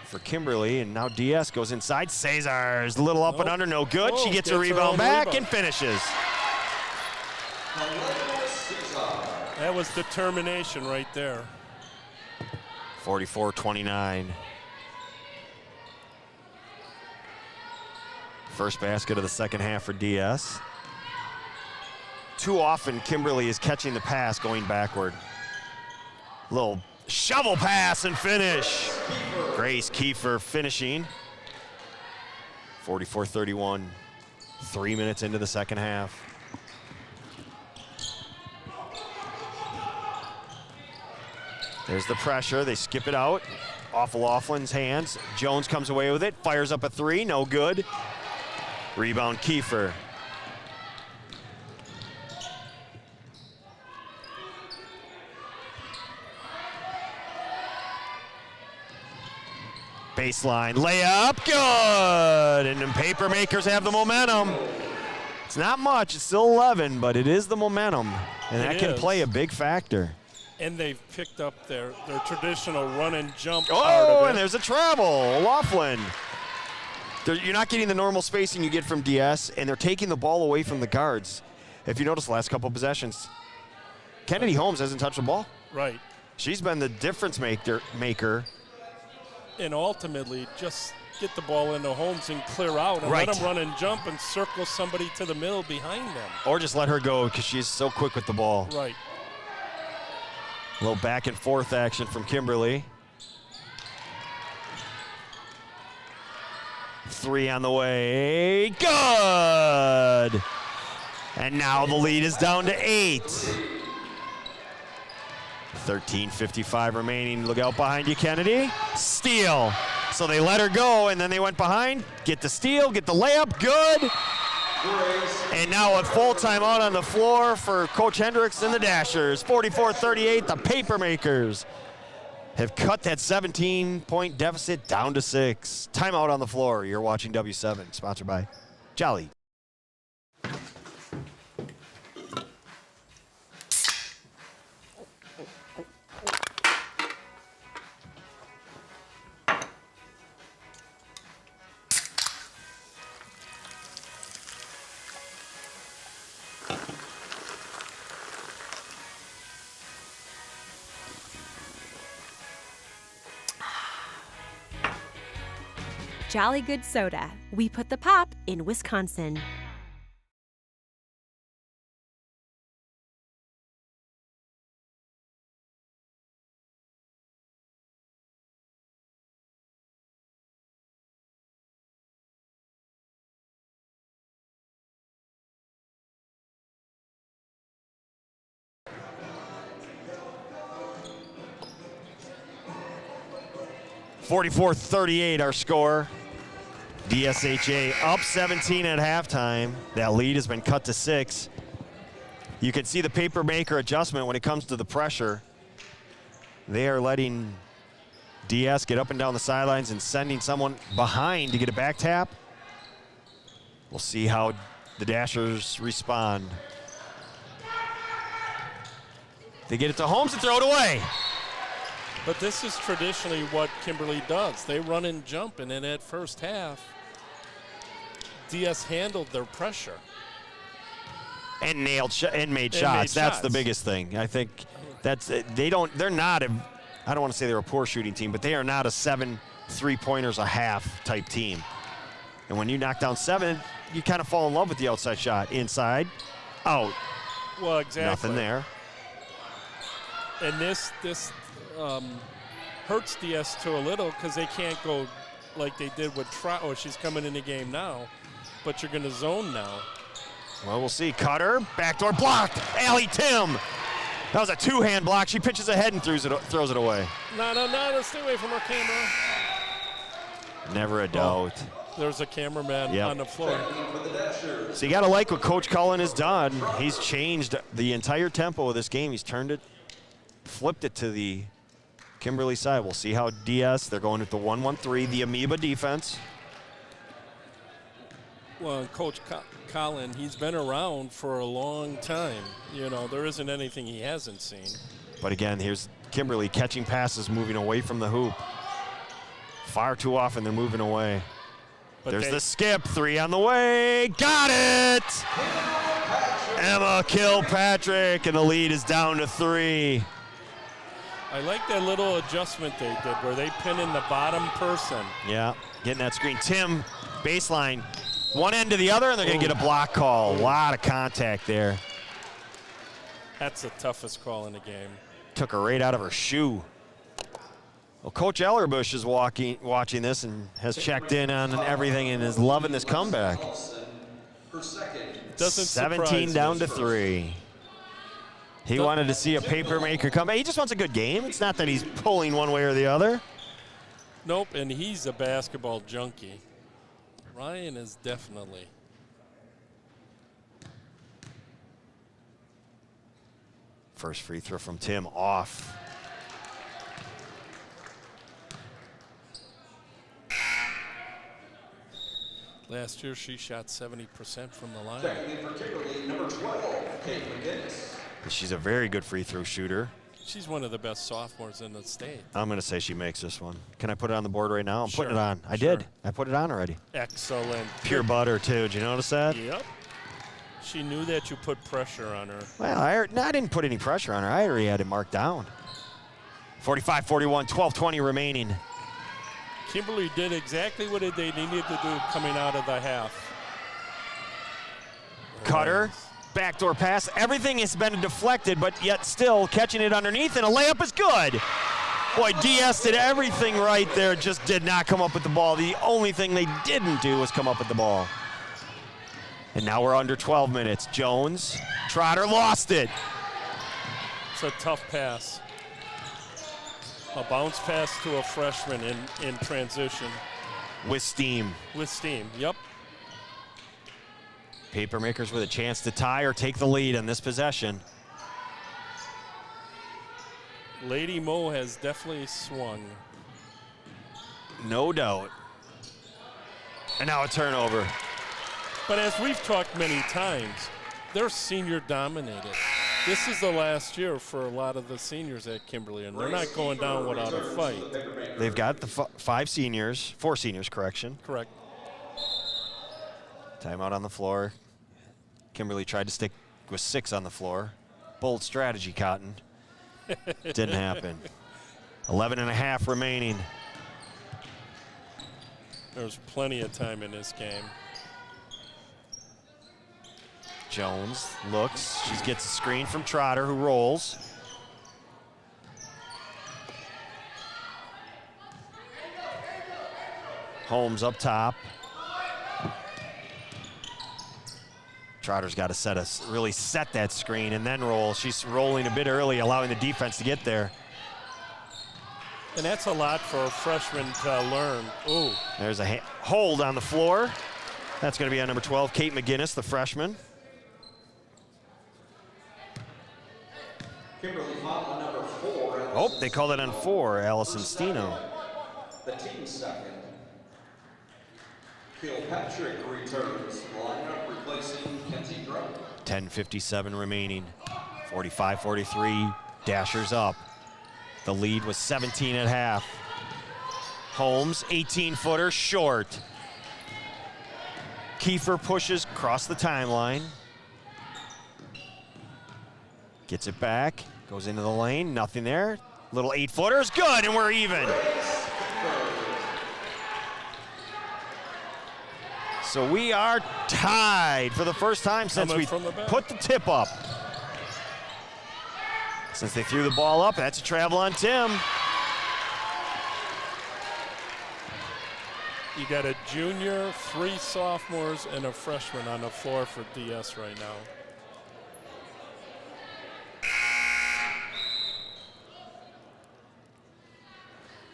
for Kimberly, and now DS goes inside. Cesar's a little up and under, no good. Oh, She gets a gets her rebound own back rebound. and finishes. That was determination right there. 44-29. First basket of the second half for DS. Too often, Kimberly is catching the pass going backward. Little shovel pass and finish. Grace Kiefer finishing. 44-31, 3 minutes into the second half. There's the pressure, they skip it out. Off of Laughlin's hands. Jones comes away with it, fires up a three, no good. Rebound Kiefer. Baseline, layup, good! And the paper makers have the momentum. It's not much, it's still 11, but it is the momentum. And that can play a big factor. And they've picked up their traditional run and jump part Oh, of it. and there's a travel, Laughlin. You're not getting the normal spacing you get from DS, and they're taking the ball away from the guards. If you notice the last couple possessions, Kennedy Holmes hasn't touched the ball. Right. She's been the difference maker. And ultimately, just get the ball into Holmes and clear out and Right. let him run and jump and circle somebody to the middle behind them. Or just let her go because she's so quick with the ball. Right. A little back and forth action from Kimberly. Three on the way, good! And now the lead is down to 8. 13:55 remaining, look out behind you, Kennedy. Steal, so they let her go and then they went behind, get the steal, get the layup, good! And now a full timeout on the floor for Coach Hendricks and the Dashers. 44-38, the paper makers have cut that 17-point deficit down to 6. Timeout on the floor. You're watching W7, sponsored by Jolly. Jolly Good Soda. We put the pop in Wisconsin. .44-38 our score. DSHA up 17 at halftime. That lead has been cut to 6. You can see the paper maker adjustment when it comes to the pressure. They are letting DS get up and down the sidelines and sending someone behind to get a back tap. We'll see how the Dashers respond. They get it to Holmes and throw it away. But this is traditionally what Kimberly does. They run and jump, and in that first half, DS handled their pressure. And made shots. That's the biggest thing. I think that's they're not I don't want to say they're a poor shooting team, but they are not a 7 3-pointers a half type team. And when you knock down 7, you kind of fall in love with the outside shot. Inside, out. Well, exactly. Nothing there. And this hurts DS2 a little because they can't go like they did with Trot. Oh, she's coming in the game now, but you're going to zone now. Well, we'll see. Cutter, backdoor blocked. Allie Tim. That was a two-hand block. She pitches ahead and throws it away. No, stay away from her camera. Never a doubt. There's a cameraman on the floor. So you got to like what Coach Cullen has done. He's changed the entire tempo of this game. He's turned it, flipped it to the Kimberly side. We'll see how DS, they're going with the 1-1-3, the amoeba defense. Well, and Coach Colin, he's been around for a long time. You know, there isn't anything he hasn't seen. But again, here's Kimberly catching passes, moving away from the hoop. Far too often they're moving away. But there's the skip, 3 on the way, got it! Emma Kilpatrick, and the lead is down to 3. I like that little adjustment they did where they pin in the bottom person. Yeah, getting that screen. Tim, baseline, one end to the other, and they're going to get a block call. A lot of contact there. That's the toughest call in the game. Took her right out of her shoe. Well, Coach Ellerbush is watching this and has checked in on everything and is loving this comeback. Doesn't 17 down to 3. He wanted to see a paper maker come back. He just wants a good game. It's not that he's pulling one way or the other. Nope, and he's a basketball junkie. Ryan is definitely. First free throw from Tim off. Last year she shot 70% from the line. Checking in for Kimberly, number 12, Kate McGinnis. She's a very good free throw shooter. She's one of the best sophomores in the state. I'm going to say she makes this one. Can I put it on the board right now? I'm Sure, putting it on. I sure. did. I put it on already. Excellent. Pure butter, too. Did you notice that? Yep. She knew that you put pressure on her. Well, I didn't put any pressure on her. I already had it marked down. 45-41, 12-20 remaining. Kimberly did exactly what they needed to do coming out of the half. Cutter, backdoor pass. Everything has been deflected, but yet still catching it underneath, and a layup is good. Boy, DS did everything right there, just did not come up with the ball. The only thing they didn't do was come up with the ball. And now we're under 12 minutes. Jones, Trotter lost it. It's a tough pass. A bounce pass to a freshman in transition. With steam. With steam, yep. Papermakers with a chance to tie or take the lead on this possession. Lady Mo has definitely swung. No doubt. And now a turnover. But as we've talked many times, they're senior dominated. This is the last year for a lot of the seniors at Kimberly, and they're not going down without a fight. They've got the four seniors, correction. Correct. Timeout on the floor. Kimberly tried to stick with 6 on the floor. Bold strategy, Cotton. Didn't happen. 11 and a half remaining. There's plenty of time in this game. Jones looks. She gets a screen from Trotter, who rolls. Holmes up top. Trotter's got to really set that screen and then roll. She's rolling a bit early, allowing the defense to get there. And that's a lot for a freshman to learn. Ooh. There's a hold on the floor. That's going to be on number 12, Kate McGinnis, the freshman. Kimberly foul on number 4. Oh, they called it on 4, Allison Steno. The team's second. Kilpatrick returns. Lineup replacing Kenzie Drum. 10:57 remaining. 45-43, Dashers up. The lead was 17 at half. Holmes, 18-footer, short. Kiefer pushes across the timeline. Gets it back, goes into the lane, nothing there. Little 8-footer is good, and we're even. So we are tied for the first time since we put the tip up. Since they threw the ball up, that's a travel on Tim. You got a junior, 3 sophomores, and a freshman on the floor for DS right now.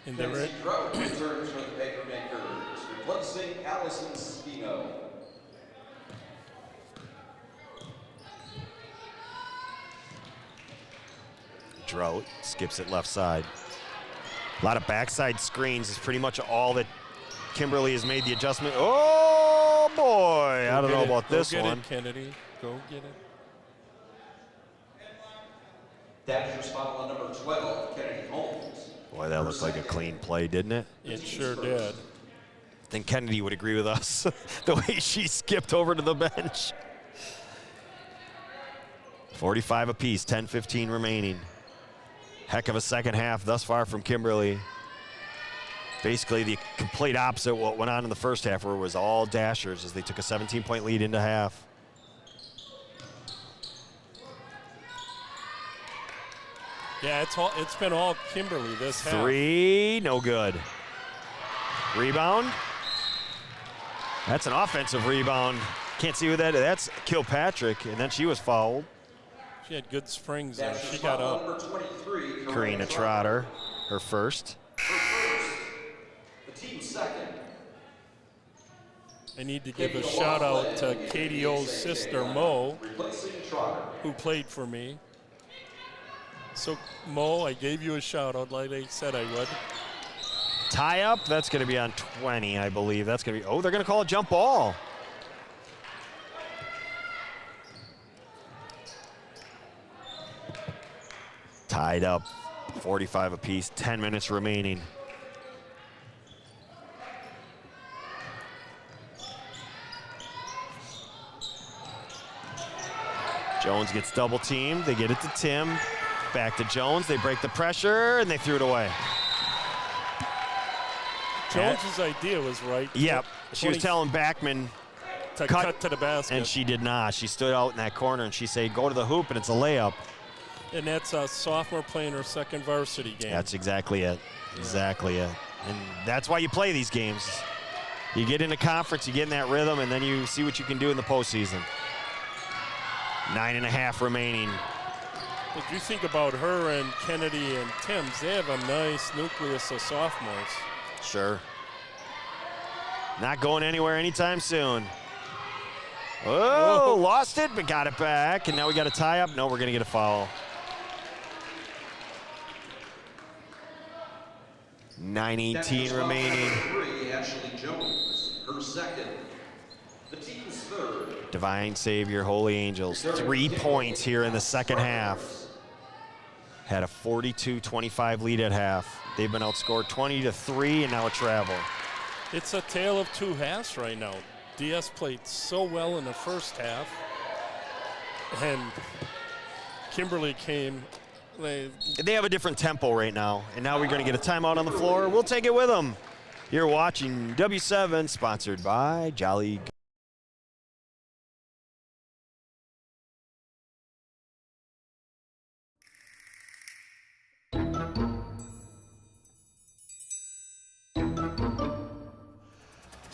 In the Kenzie Trout returns for the Papermakers, replacing Allison Spino. Drought skips it left side. A lot of backside screens is pretty much all that Kimberly has made the adjustment. Oh boy, I don't know about this one. Go get it, Kennedy. Go get it. Dasher spot on number 12, Kennedy Holmes. Boy, that looked like a clean play, didn't it? It sure did. I think Kennedy would agree with us, the way she skipped over to the bench. 45 apiece, 10-15 remaining. Heck of a second half thus far from Kimberly. Basically the complete opposite of what went on in the first half, where it was all Dashers as they took a 17-point lead into half. Yeah, it's been all Kimberly this half. 3, no good. Rebound. That's an offensive rebound. Can't see who that is. That's Kilpatrick, and then she was fouled. She had good springs there. Dasher She spot got on up. number 23, Karina Trotter, her first. The team's second. I need to give a shout out to Katie O's sister, Mo, Replacing Trotter. who played for me. So, Mo, I gave you a shout out like I said I would. Tie up, that's gonna be on 20, I believe. That's gonna be, oh, they're gonna call a jump ball. Tied up, 45 apiece, 10 minutes remaining. Jones gets double teamed, they get it to Tim. Back to Jones, they break the pressure, and they threw it away. Jones's idea was right. Yep, she was telling Backman to cut to the basket. and she did not. She stood out in that corner, and she said, go to the hoop, and it's a layup. And that's a sophomore playing her second varsity game. That's exactly it. Exactly it. And that's why you play these games. You get in a conference, you get in that rhythm, and then you see what you can do in the postseason. 9.5 remaining. If you think about her and Kennedy and Timms, they have a nice nucleus of sophomores. Sure. Not going anywhere anytime soon. Oh, lost it, but got it back. And now we got a tie up. No, we're going to get a foul. 9:18 remaining. 3, Ashley Jones, her second. The team's third. Divine Savior, Holy Angels. 3 points here in the second half. Had a 42-25 lead at half. They've been outscored 20-3, and now a travel. It's a tale of two halves right now. DS played so well in the first half, and Kimberly came. They have a different tempo right now, and now we're going to get a timeout on the floor. We'll take it with them. You're watching W7, sponsored by Jolly.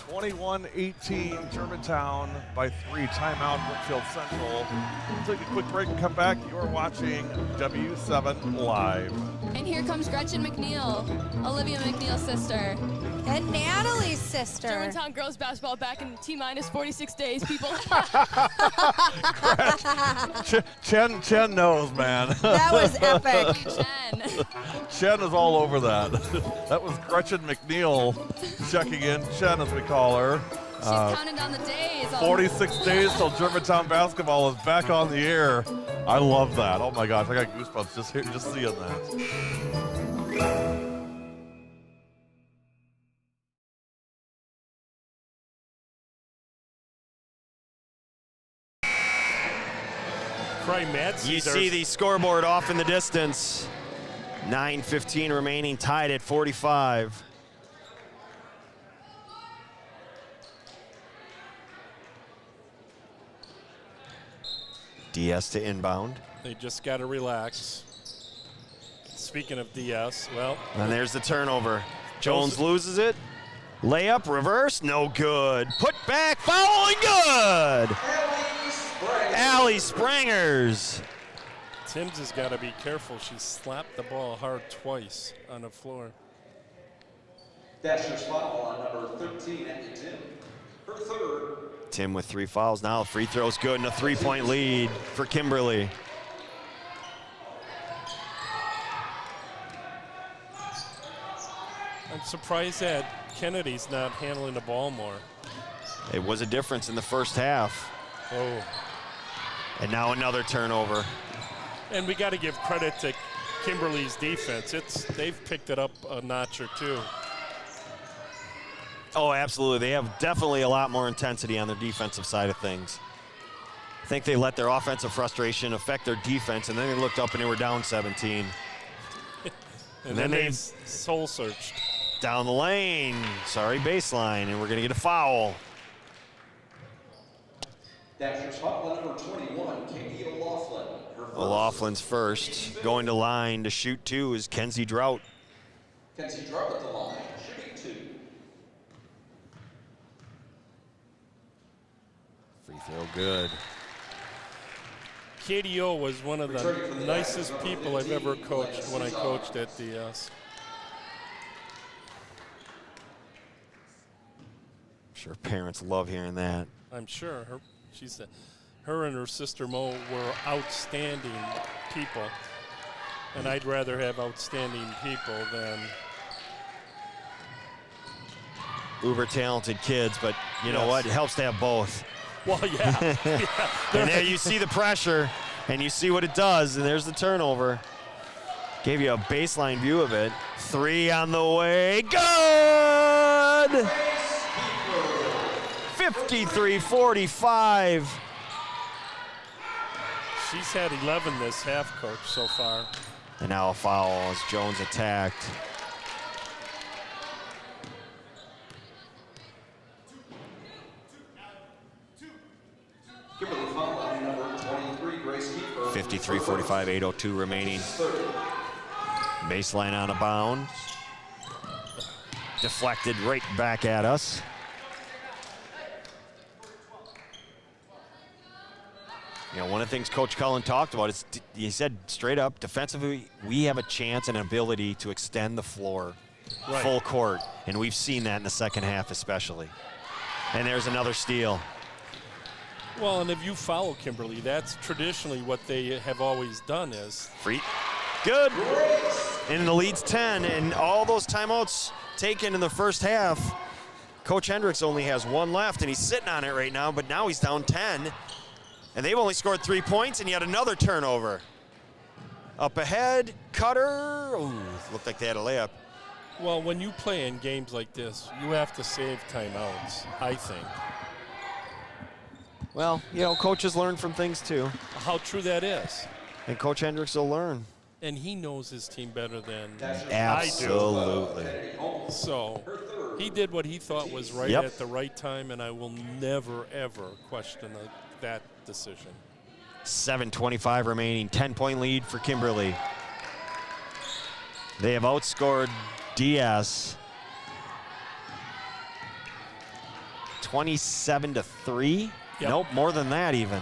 21-18, Germantown by 3. Timeout, Brookfield Central. We'll take a quick break and come back. You're watching W7 Live. And here comes Gretchen McNeil, Olivia McNeil's sister. And Natalie's sister. Germantown girls basketball back in T-minus 46 days, people. Chen knows, man. That was epic. Chen. Chen is all over that. That was Gretchen McNeil checking in. Chen, as we call her. She's counting down the days. 46 days till Germantown basketball is back on the air. I love that. Oh my gosh, I got goosebumps just seeing that. You see the scoreboard off in the distance. 9:15 remaining, tied at 45. DS to inbound. They just got to relax. speaking of DS, well. And there's the turnover. Jones loses it. Layup, reverse, no good. Put back, foul, and good. Allie Sprangers. Timms has got to be careful. She slapped the ball hard twice on the floor. Dasher's foul on number 13, and Tim. Her third. Tim with 3 fouls now. Free throw's good and a 3-point lead for Kimberly. I'm surprised that Kennedy's not handling the ball more. It was a difference in the first half. Oh. And now another turnover. And we got to give credit to Kimberly's defense. They've picked it up a notch or two. Oh, absolutely. They have definitely a lot more intensity on their defensive side of things. I think they let their offensive frustration affect their defense, and then they looked up and they were down 17. and then they soul searched. Down the lane, sorry, baseline, and we're going to get a foul. Dasher's foul on number 21, Katie O'Laughlin. O'Loughlin's first. Going to line to shoot 2 is Kenzie Drought. Kenzie Drought at the line, shooting 2. Free throw good. KDO was one of the nicest people I've ever coached when I coached at DS. I'm sure parents love hearing that. I'm sure. Her and her sister Mo were outstanding people. And I'd rather have outstanding people than Uber talented kids, but you know what? It helps to have both. Well, yeah. And there you see the pressure, and you see what it does, and there's the turnover. Gave you a baseline view of it. 3 on the way. Good! 53-45. She's had 11 this half, Coach, so far. And now a foul as Jones attacked. Kimberly foul on number 23, Grace Keeper. 53-45, 8:02 remaining. Baseline out of bounds. Deflected right back at us. You know, one of the things Coach Cullen talked about is he said straight up, defensively, we have a chance and an ability to extend the floor full court, and we've seen that in the second half especially. And there's another steal. Well, and if you follow Kimberly, that's traditionally what they have always done is. Free. Good. And the lead's 10, and all those timeouts taken in the first half. Coach Hendricks only has 1 left, and he's sitting on it right now, but now he's down 10. And they've only scored 3 points, and yet another turnover. Up ahead, Cutter. Ooh, looked like they had a layup. Well, when you play in games like this, you have to save timeouts, I think. Well, you know, coaches learn from things too. How true that is. And Coach Hendricks will learn. And he knows his team better than Absolutely. I do. So he did what he thought was right at the right time, and I will never, ever question that decision. 7:25 remaining, 10-point lead for Kimberly. They have outscored DS 27-3. Yep. Nope, more than that even.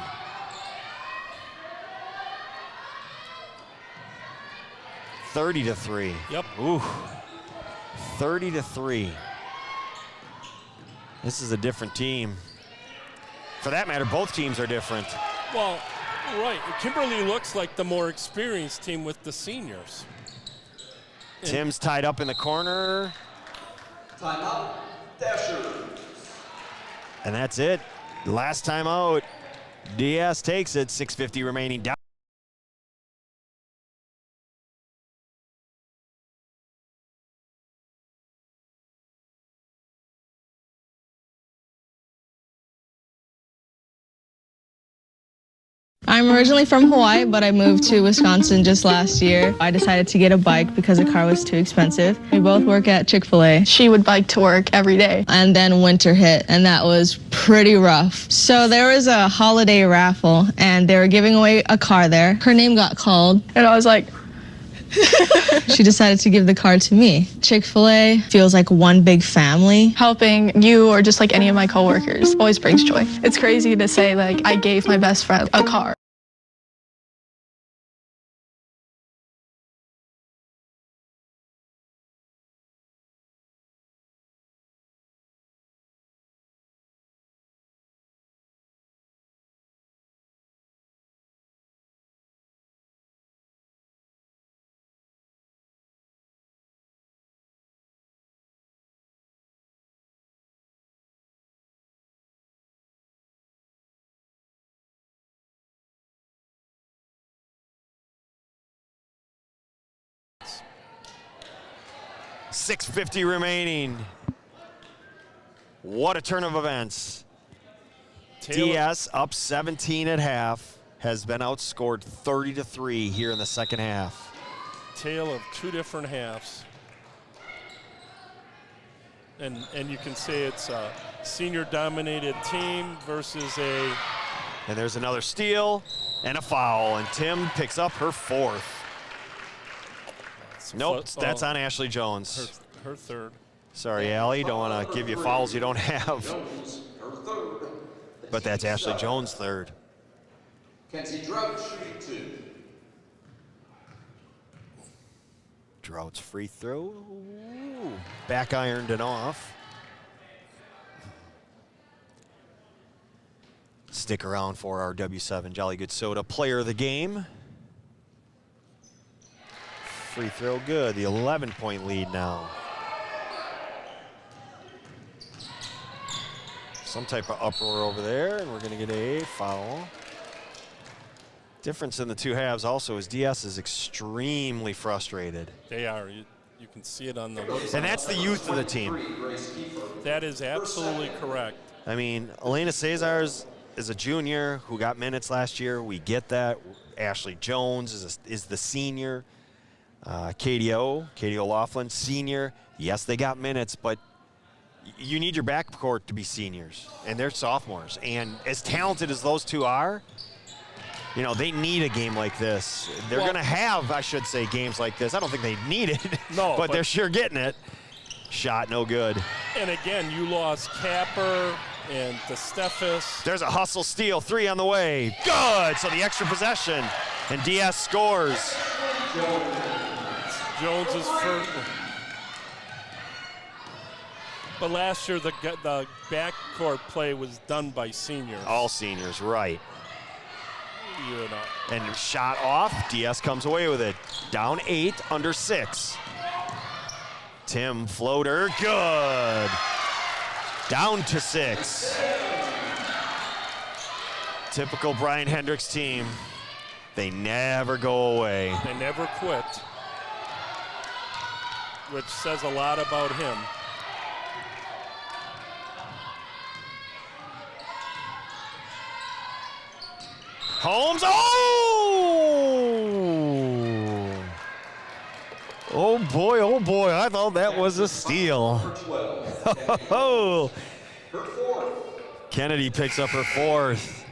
$30-3. Yep. Ooh. 30-3. This is a different team. For that matter, both teams are different. Well, right. Kimberly looks like the more experienced team with the seniors. Tim's tied up in the corner. Timeout, Dasher. And that's it. Last time out. DS takes it, 6:50 remaining. Down. I'm originally from Hawaii, but I moved to Wisconsin just last year. I decided to get a bike because the car was too expensive. We both work at Chick-fil-A. She would bike to work every day. And then winter hit, and that was pretty rough. So there was a holiday raffle, and they were giving away a car there. Her name got called, And I was like, She decided to give the card to me. Chick-fil-A feels like one big family. Helping you or just like any of my coworkers always brings joy. It's crazy to say like I gave my best friend a car. .650 remaining. What a turn of events. DS up 17 at half, has been outscored 30-3 here in the second half. Tale of two different halves. And you can say it's a senior-dominated team versus a... And there's another steal and a foul, and Tim picks up her fourth. Nope, that's on Ashley Jones. Her third. Sorry, Allie, don't want to give you fouls you don't have. But that's Ashley Jones' third. Kenzie Drought shooting 2. Drought's free throw. Ooh, back ironed and off. Stick around for our W7 Jolly Good Soda player of the game. Free throw good, the 11-point lead now. Some type of uproar over there, and we're gonna get a foul. Difference in the two halves also is DS is extremely frustrated. They are, you can see it on the looks. And that's the youth of the team. That is absolutely correct. I mean, Elena Cesars is a junior who got minutes last year. We get that. Ashley Jones is the senior. Katie O'Laughlin, senior. Yes, they got minutes, but you need your backcourt to be seniors, and they're sophomores. And as talented as those two are, you know, they need a game like this. They're going to have, I should say, games like this. I don't think they need it, no, but they're sure getting it. Shot no good. And again, you lost Capper and DeStefis. There's a hustle steal, 3 on the way. Good, so the extra possession, and DS scores. Jones is first. But last year, the backcourt play was done by seniors. All seniors, right. You know. And shot off, DS comes away with it. Down 8, under 6. Tim floater, good. Down to 6. Typical Brian Hendricks team. They never go away. They never quit, which says a lot about him. Holmes, oh! Oh boy, I thought that was a steal. Oh, Kennedy picks up her fourth.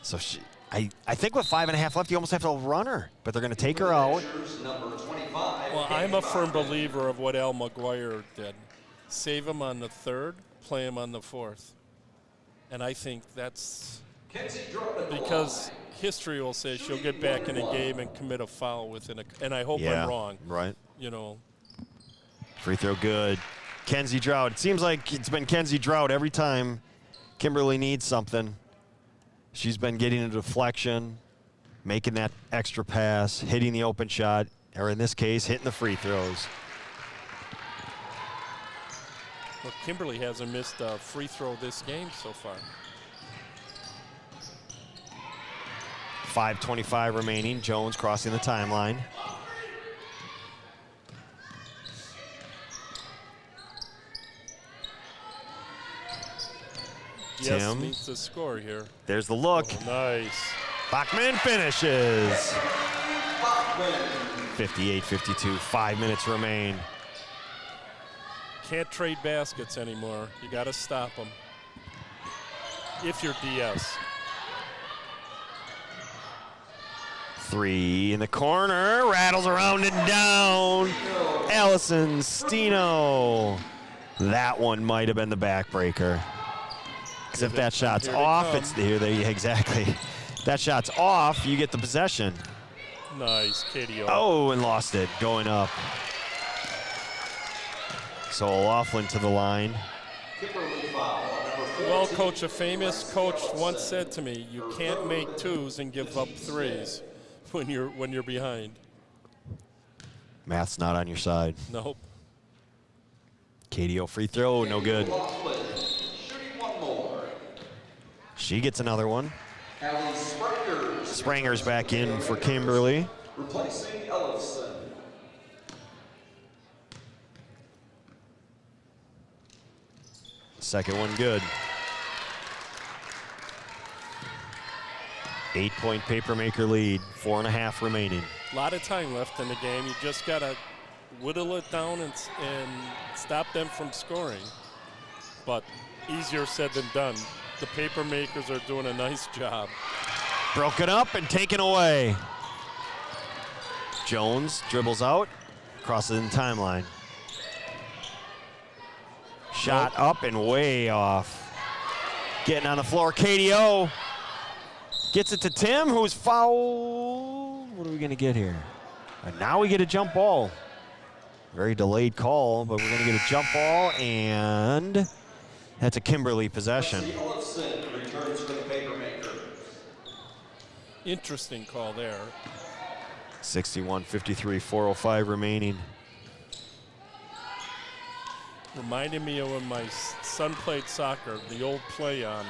So I think with 5.5 left, you almost have to run her, but they're gonna take her out. Well, I'm a firm believer of what Al McGuire did. Save him on the third, play him on the fourth. And I think that's because history will say she'll get back in a game and commit a foul within and I hope I'm wrong. Right. You know. Free throw good. Kenzie Drought. It seems like it's been Kenzie Drought every time Kimberly needs something. She's been getting a deflection, making that extra pass, hitting the open shot, or in this case, hitting the free throws. Well, Kimberly hasn't missed a free throw this game so far. 5:25 remaining. Jones crossing the timeline. Yes, Tim needs to score here. There's the look. Oh, nice. Bachman finishes. 58-52. 5 minutes remain. Can't trade baskets anymore. You got to stop them. If you're DS. Three in the corner, rattles around and down. Allison Steno. That one might have been the backbreaker. Because if that shot's off, it's here. Exactly. If that shot's off, you get the possession. Nice, Katie. Oh, and lost it, going up. So Laughlin to the line. Well, Coach, a famous coach once said to me, you can't make twos and give up threes when you're behind. Math's not on your side. Nope. KDO free throw, no good. She gets another one. Spranger's back in for Kimberly. Replacing Ellison. Second one good. 8-point Papermaker lead, 4.5 remaining. A lot of time left in the game. You just got to whittle it down and stop them from scoring. But easier said than done. The Papermakers are doing a nice job. Broken up and taken away. Jones dribbles out, crosses in the timeline. Shot up and way off. Getting on the floor, KDO. Gets it to Tim, who's fouled. What are we gonna get here? And now we get a jump ball. Very delayed call, but we're gonna get a jump ball, and that's a Kimberly possession. Returns for the Papermaker. Interesting call there. 61-53, 4:05 remaining. Reminded me of when my son played soccer, the old play on.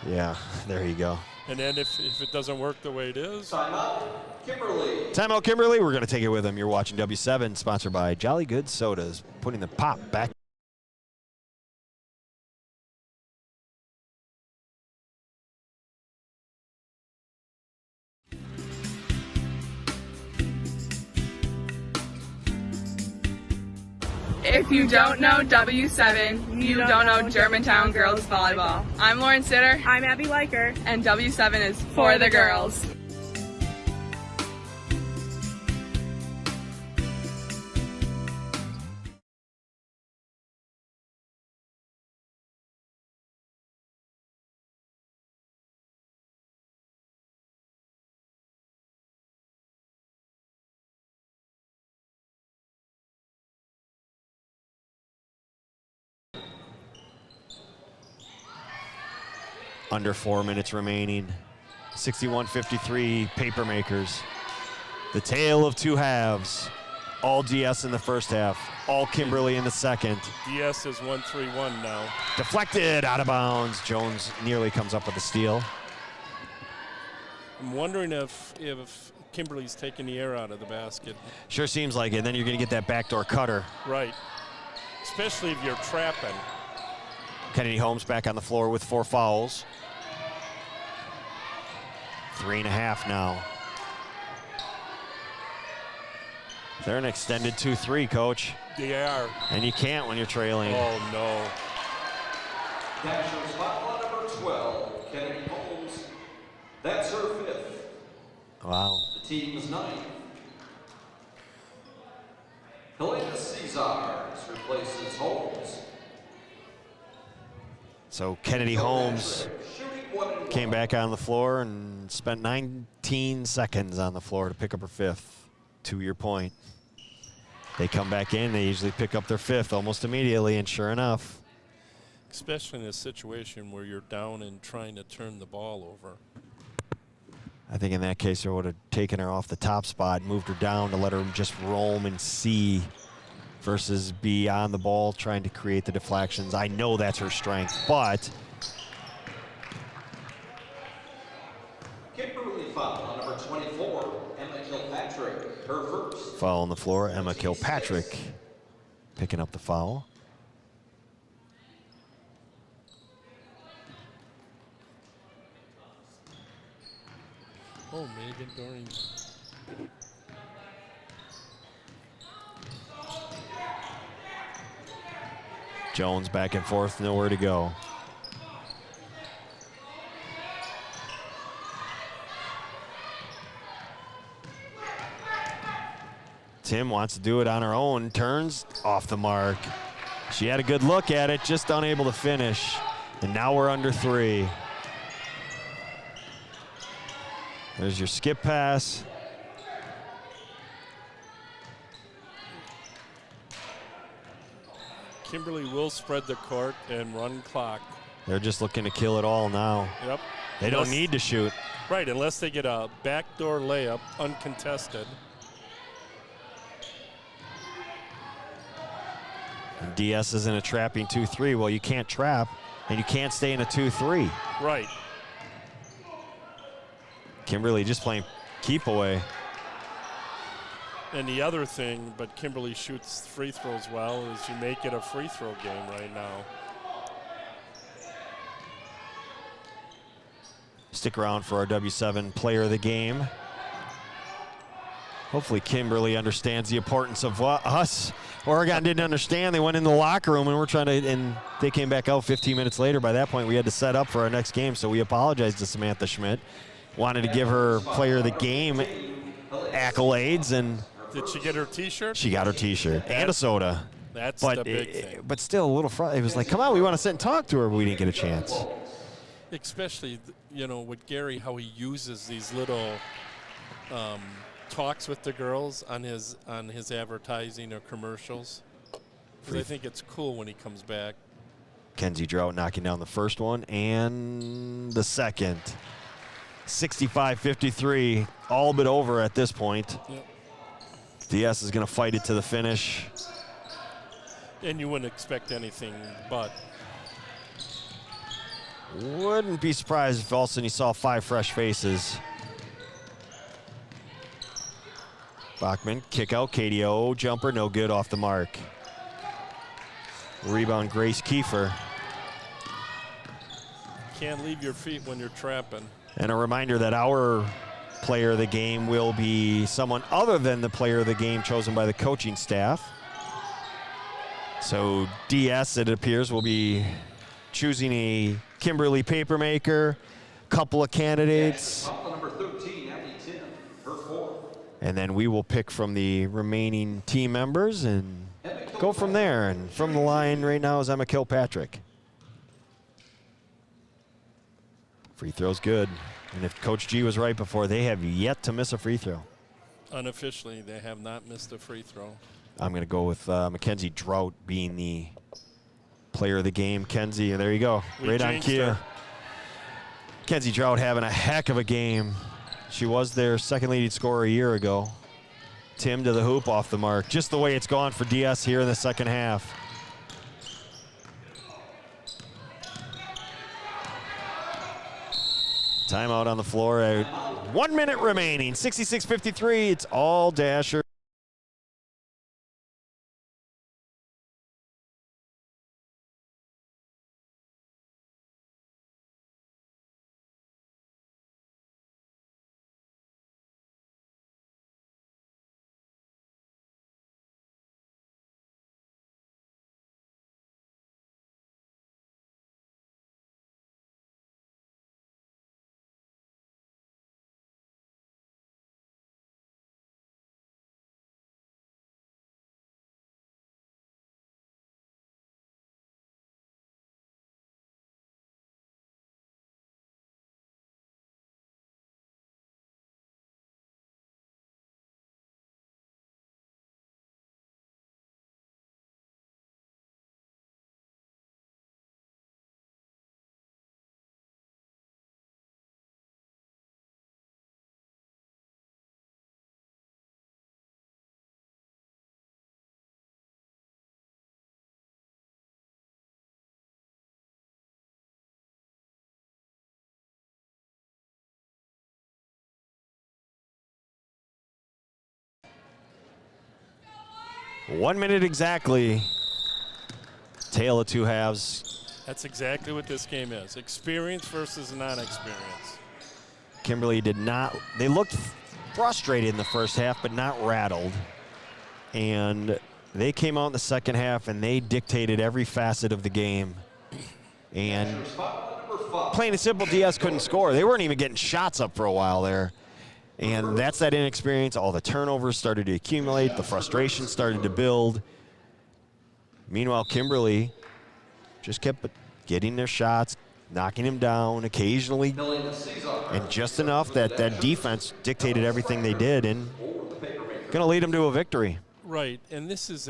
Yeah, there you go. And then if it doesn't work the way it is. Timeout, Kimberly. Timeout, Kimberly. We're going to take it with them. You're watching W7, sponsored by Jolly Good Sodas, putting the pop back. If you don't know W7, you don't know Germantown Girls Volleyball. I'm Lauren Sitter. I'm Abby Liker. And W7 is for the girls. Under 4 minutes remaining. 61-53 Papermakers. The tale of two halves. All DS in the first half. All Kimberly in the second. DS is 1-3-1 now. Deflected, out of bounds. Jones nearly comes up with a steal. I'm wondering if Kimberly's taking the air out of the basket. Sure seems like it. And then you're going to get that backdoor cutter. Right. Especially if you're trapping. Kennedy Holmes back on the floor with 4 fouls. 3.5 now. They're an extended 2-3, Coach. They are. And you can't when you're trailing. Oh, no. Nationals foul on number 12, Kennedy Holmes. That's her 5th. Wow. The team's 9th. Helena Cesars replaces Holmes. So Kennedy Holmes came back on the floor and spent 19 seconds on the floor to pick up her 5th. To your point. They come back in, they usually pick up their 5th almost immediately, and sure enough. Especially in a situation where you're down and trying to turn the ball over. I think in that case, they would have taken her off the top spot, moved her down to let her just roam and see versus be on the ball trying to create the deflections. I know that's her strength, but. Kimberly foul on number 24, Emma Kilpatrick, her 1st. Foul on the floor, Emma Kilpatrick picking up the foul. Oh, Megan Doring. Jones back and forth, nowhere to go. Tim wants to do it on her own, turns off the mark. She had a good look at it, just unable to finish. And now we're under 3. There's your skip pass. Kimberly will spread the court and run clock. They're just looking to kill it all now. Yep. They don't need to shoot. Right, unless they get a backdoor layup uncontested. And DS is in a trapping 2-3. Well, you can't trap, and you can't stay in a 2-3. Right. Kimberly just playing keep away. And the other thing, but Kimberly shoots free throws well, is you make it a free throw game right now. Stick around for our W7 player of the game. Hopefully Kimberly understands the importance of us. Oregon didn't understand. They went in the locker room and we're trying to, and they came back out 15 minutes later. By that point, we had to set up for our next game, so we apologized to Samantha Schmidt. Wanted to give her player of the game accolades, and did she get her T-shirt? she got her T-shirt and a soda. That's But the big thing. But still a little it was like, come on, we want to sit and talk to her, but we didn't get a chance. Especially, you know, with Gary, how he uses these little talks with the girls on his advertising or commercials. 'Cause I think it's cool when he comes back. Kenzie Drought knocking down the first one and the second. 65-53, all but over at this point. Yep. DS is going to fight it to the finish. And you wouldn't expect anything but. Wouldn't be surprised if all of a sudden you saw 5 fresh faces. Bachman, kick out, KDO, jumper, no good, off the mark. Rebound, Grace Kiefer. Can't leave your feet when you're trapping. And a reminder that our player of the game will be someone other than the player of the game chosen by the coaching staff. So DS, it appears, will be choosing a Kimberly Papermaker, couple of candidates. Number 13, Abby Tim, her 4. And then we will pick from the remaining team members and go from there. And from the line right now is Emma Kilpatrick. Free throw's good. And if Coach G was right before, they have yet to miss a free throw. Unofficially, they have not missed a free throw. I'm going to go with Mackenzie Drought being the player of the game. Kenzie, there you go. Right on cue. Kenzie Drought having a heck of a game. She was their second leading scorer a year ago. Tim to the hoop, off the mark. Just the way it's gone for DS here in the second half. Timeout on the floor. 1 minute remaining. 66-53. It's all Dasher. One minute exactly. Tale of two halves. That's exactly what this game is. Experience versus non-experience. Kimberly did not, they looked frustrated in the first half, but not rattled. And they came out in the second half and they dictated every facet of the game. And plain and simple, DS couldn't score. They weren't even getting shots up for a while there. And that's that inexperience. All the turnovers started to accumulate. The frustration started to build. Meanwhile, Kimberly just kept getting their shots, knocking him down occasionally, and just enough that that defense dictated everything they did and going to lead them to a victory. Right, and this is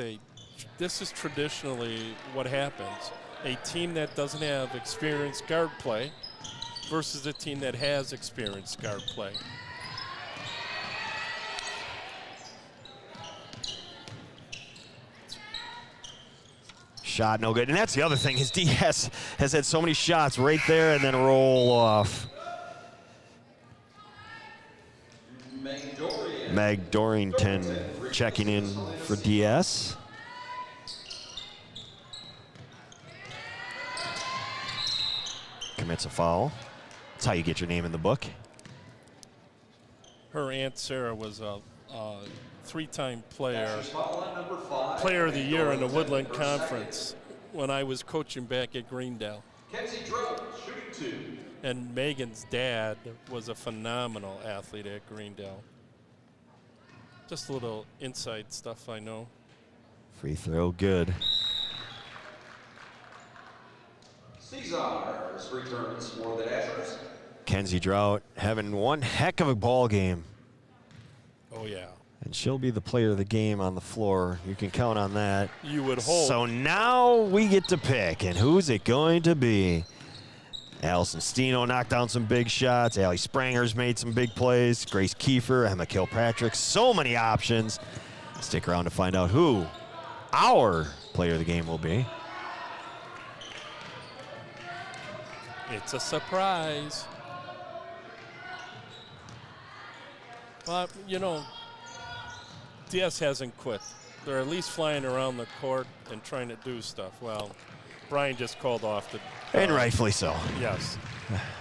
traditionally what happens. A team that doesn't have experienced guard play versus a team that has experienced guard play. Shot no good, and that's the other thing. His DS has had so many shots right there and then roll off. Meg Dorrington checking in for DS. Commits a foul. That's how you get your name in the book. Her Aunt Sarah was a three-time player of the year in the Woodland Conference when I was coaching back at Greendale. And Megan's dad was a phenomenal athlete at Greendale. Just a little inside stuff I know. Free throw good. Caesars returns for the Dashers. Kenzie Drought having one heck of a ball game. Oh, yeah. And she'll be the player of the game on the floor. You can count on that. You would hope. So now we get to pick, and who's it going to be? Allison Steno knocked down some big shots. Allie Spranger's made some big plays. Grace Kiefer, Emma Kilpatrick, so many options. Stick around to find out who our player of the game will be. It's a surprise. But, you know, DS hasn't quit. They're at least flying around the court and trying to do stuff. Well, Brian just called off the... And rightfully so. Yes.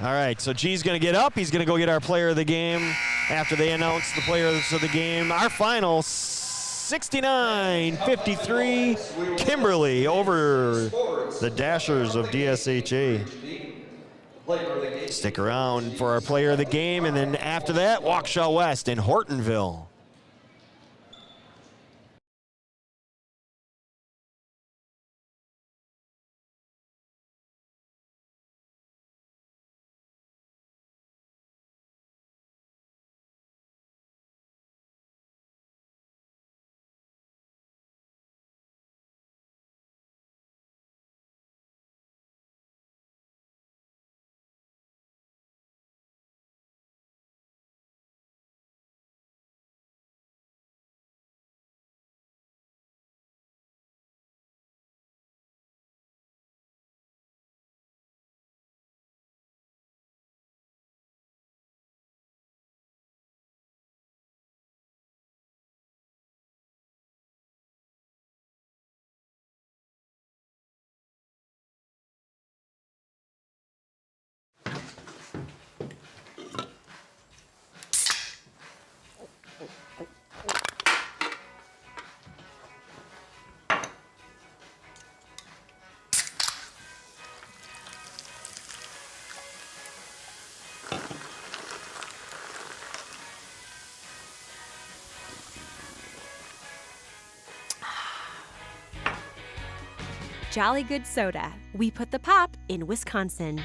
All right, so G's going to get up. He's going to go get our player of the game after they announce the players of the game. Our final, 69-53, Kimberly over the Dashers of DSHA. Stick around for our player of the game, and then after that, Waukesha West in Hortonville. Jolly Good Soda. We put the pop in Wisconsin.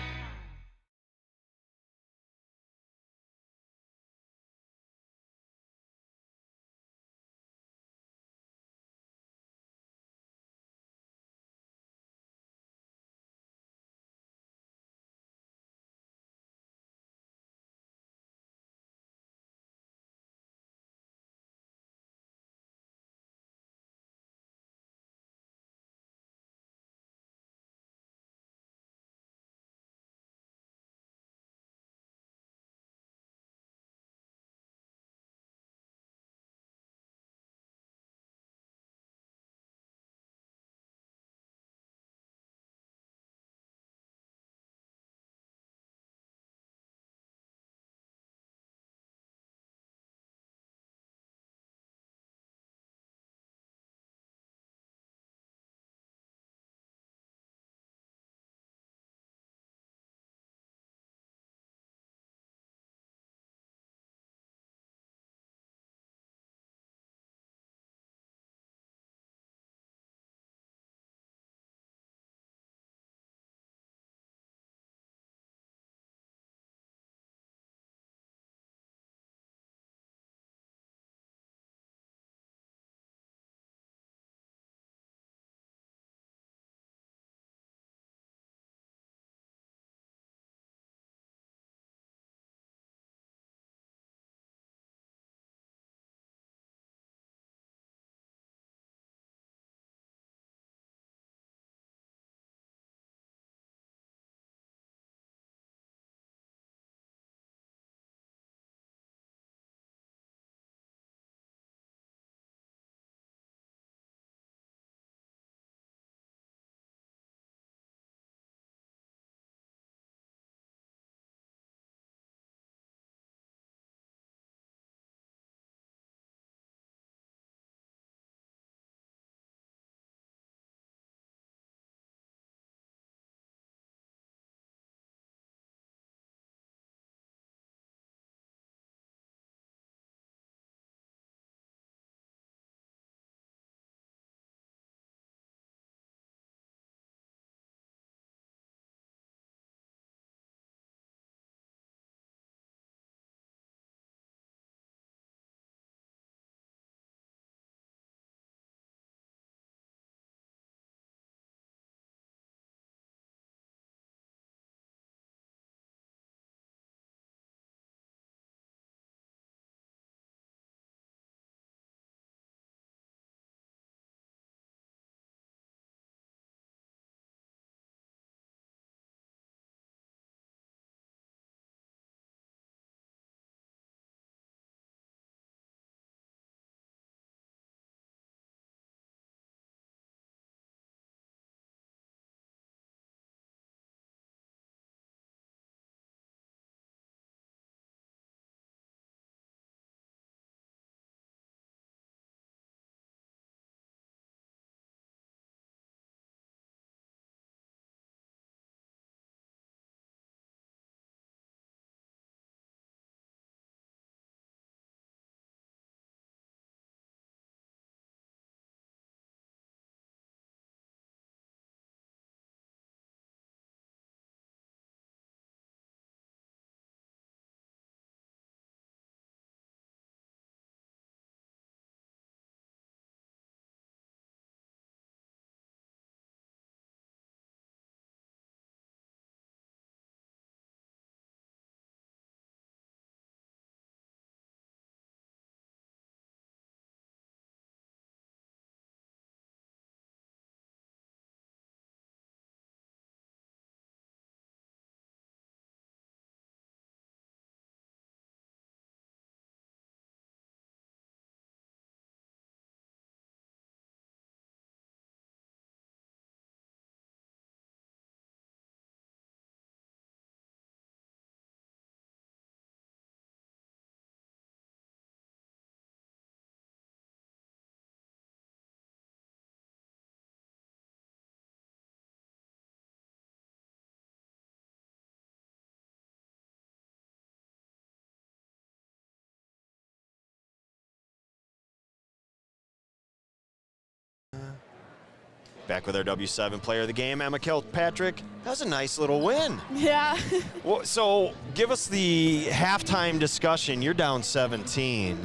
Back with our W7 player of the game, Emma Kilpatrick. That was a nice little win. Yeah. Well, so give us the halftime discussion. You're down 17.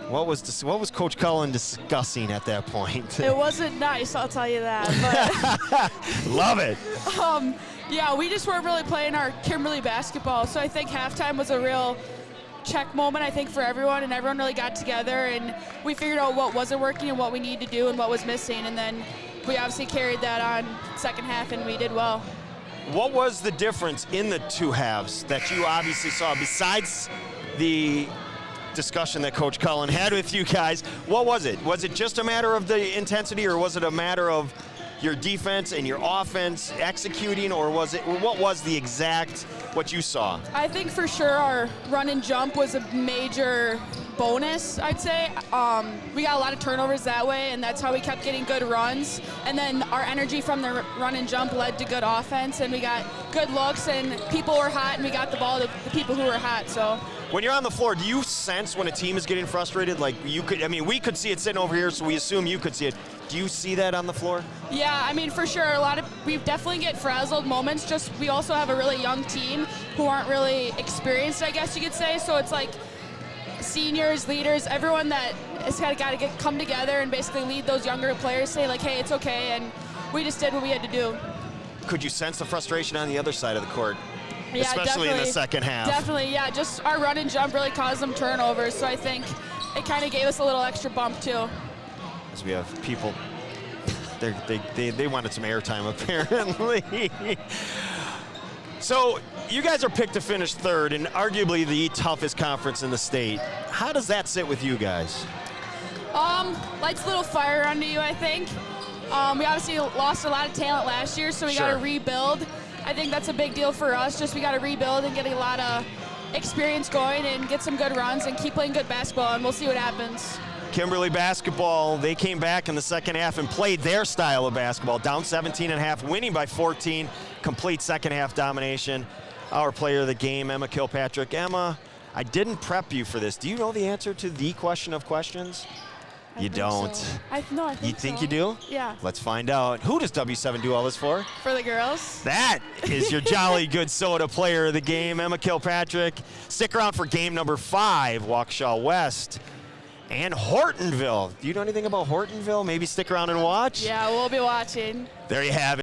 What was Coach Cullen discussing at that point? It wasn't nice, I'll tell you that. But Love it. yeah, we just weren't really playing our Kimberly basketball, so I think halftime was a real check moment, I think, for everyone, and everyone really got together, and we figured out what wasn't working and what we needed to do and what was missing, and then we obviously carried that on second half, and we did well. What was the difference in the two halves that you obviously saw besides the discussion that Coach Cullen had with you guys? What was it? Was it just a matter of the intensity, or was it a matter of your defense and your offense executing, or what was the exact what you saw? I think for sure our run and jump was a major bonus, I'd say. We got a lot of turnovers that way, and that's how we kept getting good runs. And then our energy from the run and jump led to good offense, and we got good looks, and people were hot, and we got the ball to the people who were hot. So when you're on the floor, do you sense when a team is getting frustrated? Like you could, I mean, we could see it sitting over here, so we assume you could see it. Do you see that on the floor? yeah, I mean, for sure, we definitely get frazzled moments. Just we also have a really young team who aren't really experienced, I guess you could say. So it's like seniors, leaders, everyone that has got to come together and basically lead those younger players, say like, hey, it's okay, and we just did what we had to do. Could you sense the frustration on the other side of the court? Yeah, especially in the second half. Definitely, yeah. Just our run and jump really caused them turnovers, so I think it kind of gave us a little extra bump too. As we have people, they wanted some airtime apparently. So you guys are picked to finish third in arguably the toughest conference in the state. How does that sit with you guys? Lights a little fire under you, I think. We obviously lost a lot of talent last year, so we got to rebuild. I think that's a big deal for us. Just we got to rebuild and get a lot of experience going and get some good runs and keep playing good basketball, and we'll see what happens. Kimberly basketball, they came back in the second half and played their style of basketball, down 17.5, winning by 14, complete second half domination. Our player of the game, Emma Kilpatrick. Emma, I didn't prep you for this. Do you know the answer to the question of questions? You don't. So. I think you think so. you do? Yeah. Let's find out. Who does W7 do all this for? For the girls. That is your jolly good soda player of the game, Emma Kilpatrick. Stick around for game number 5, Waukesha West and Hortonville. Do you know anything about Hortonville? Maybe stick around and watch? Yeah, we'll be watching. There you have it.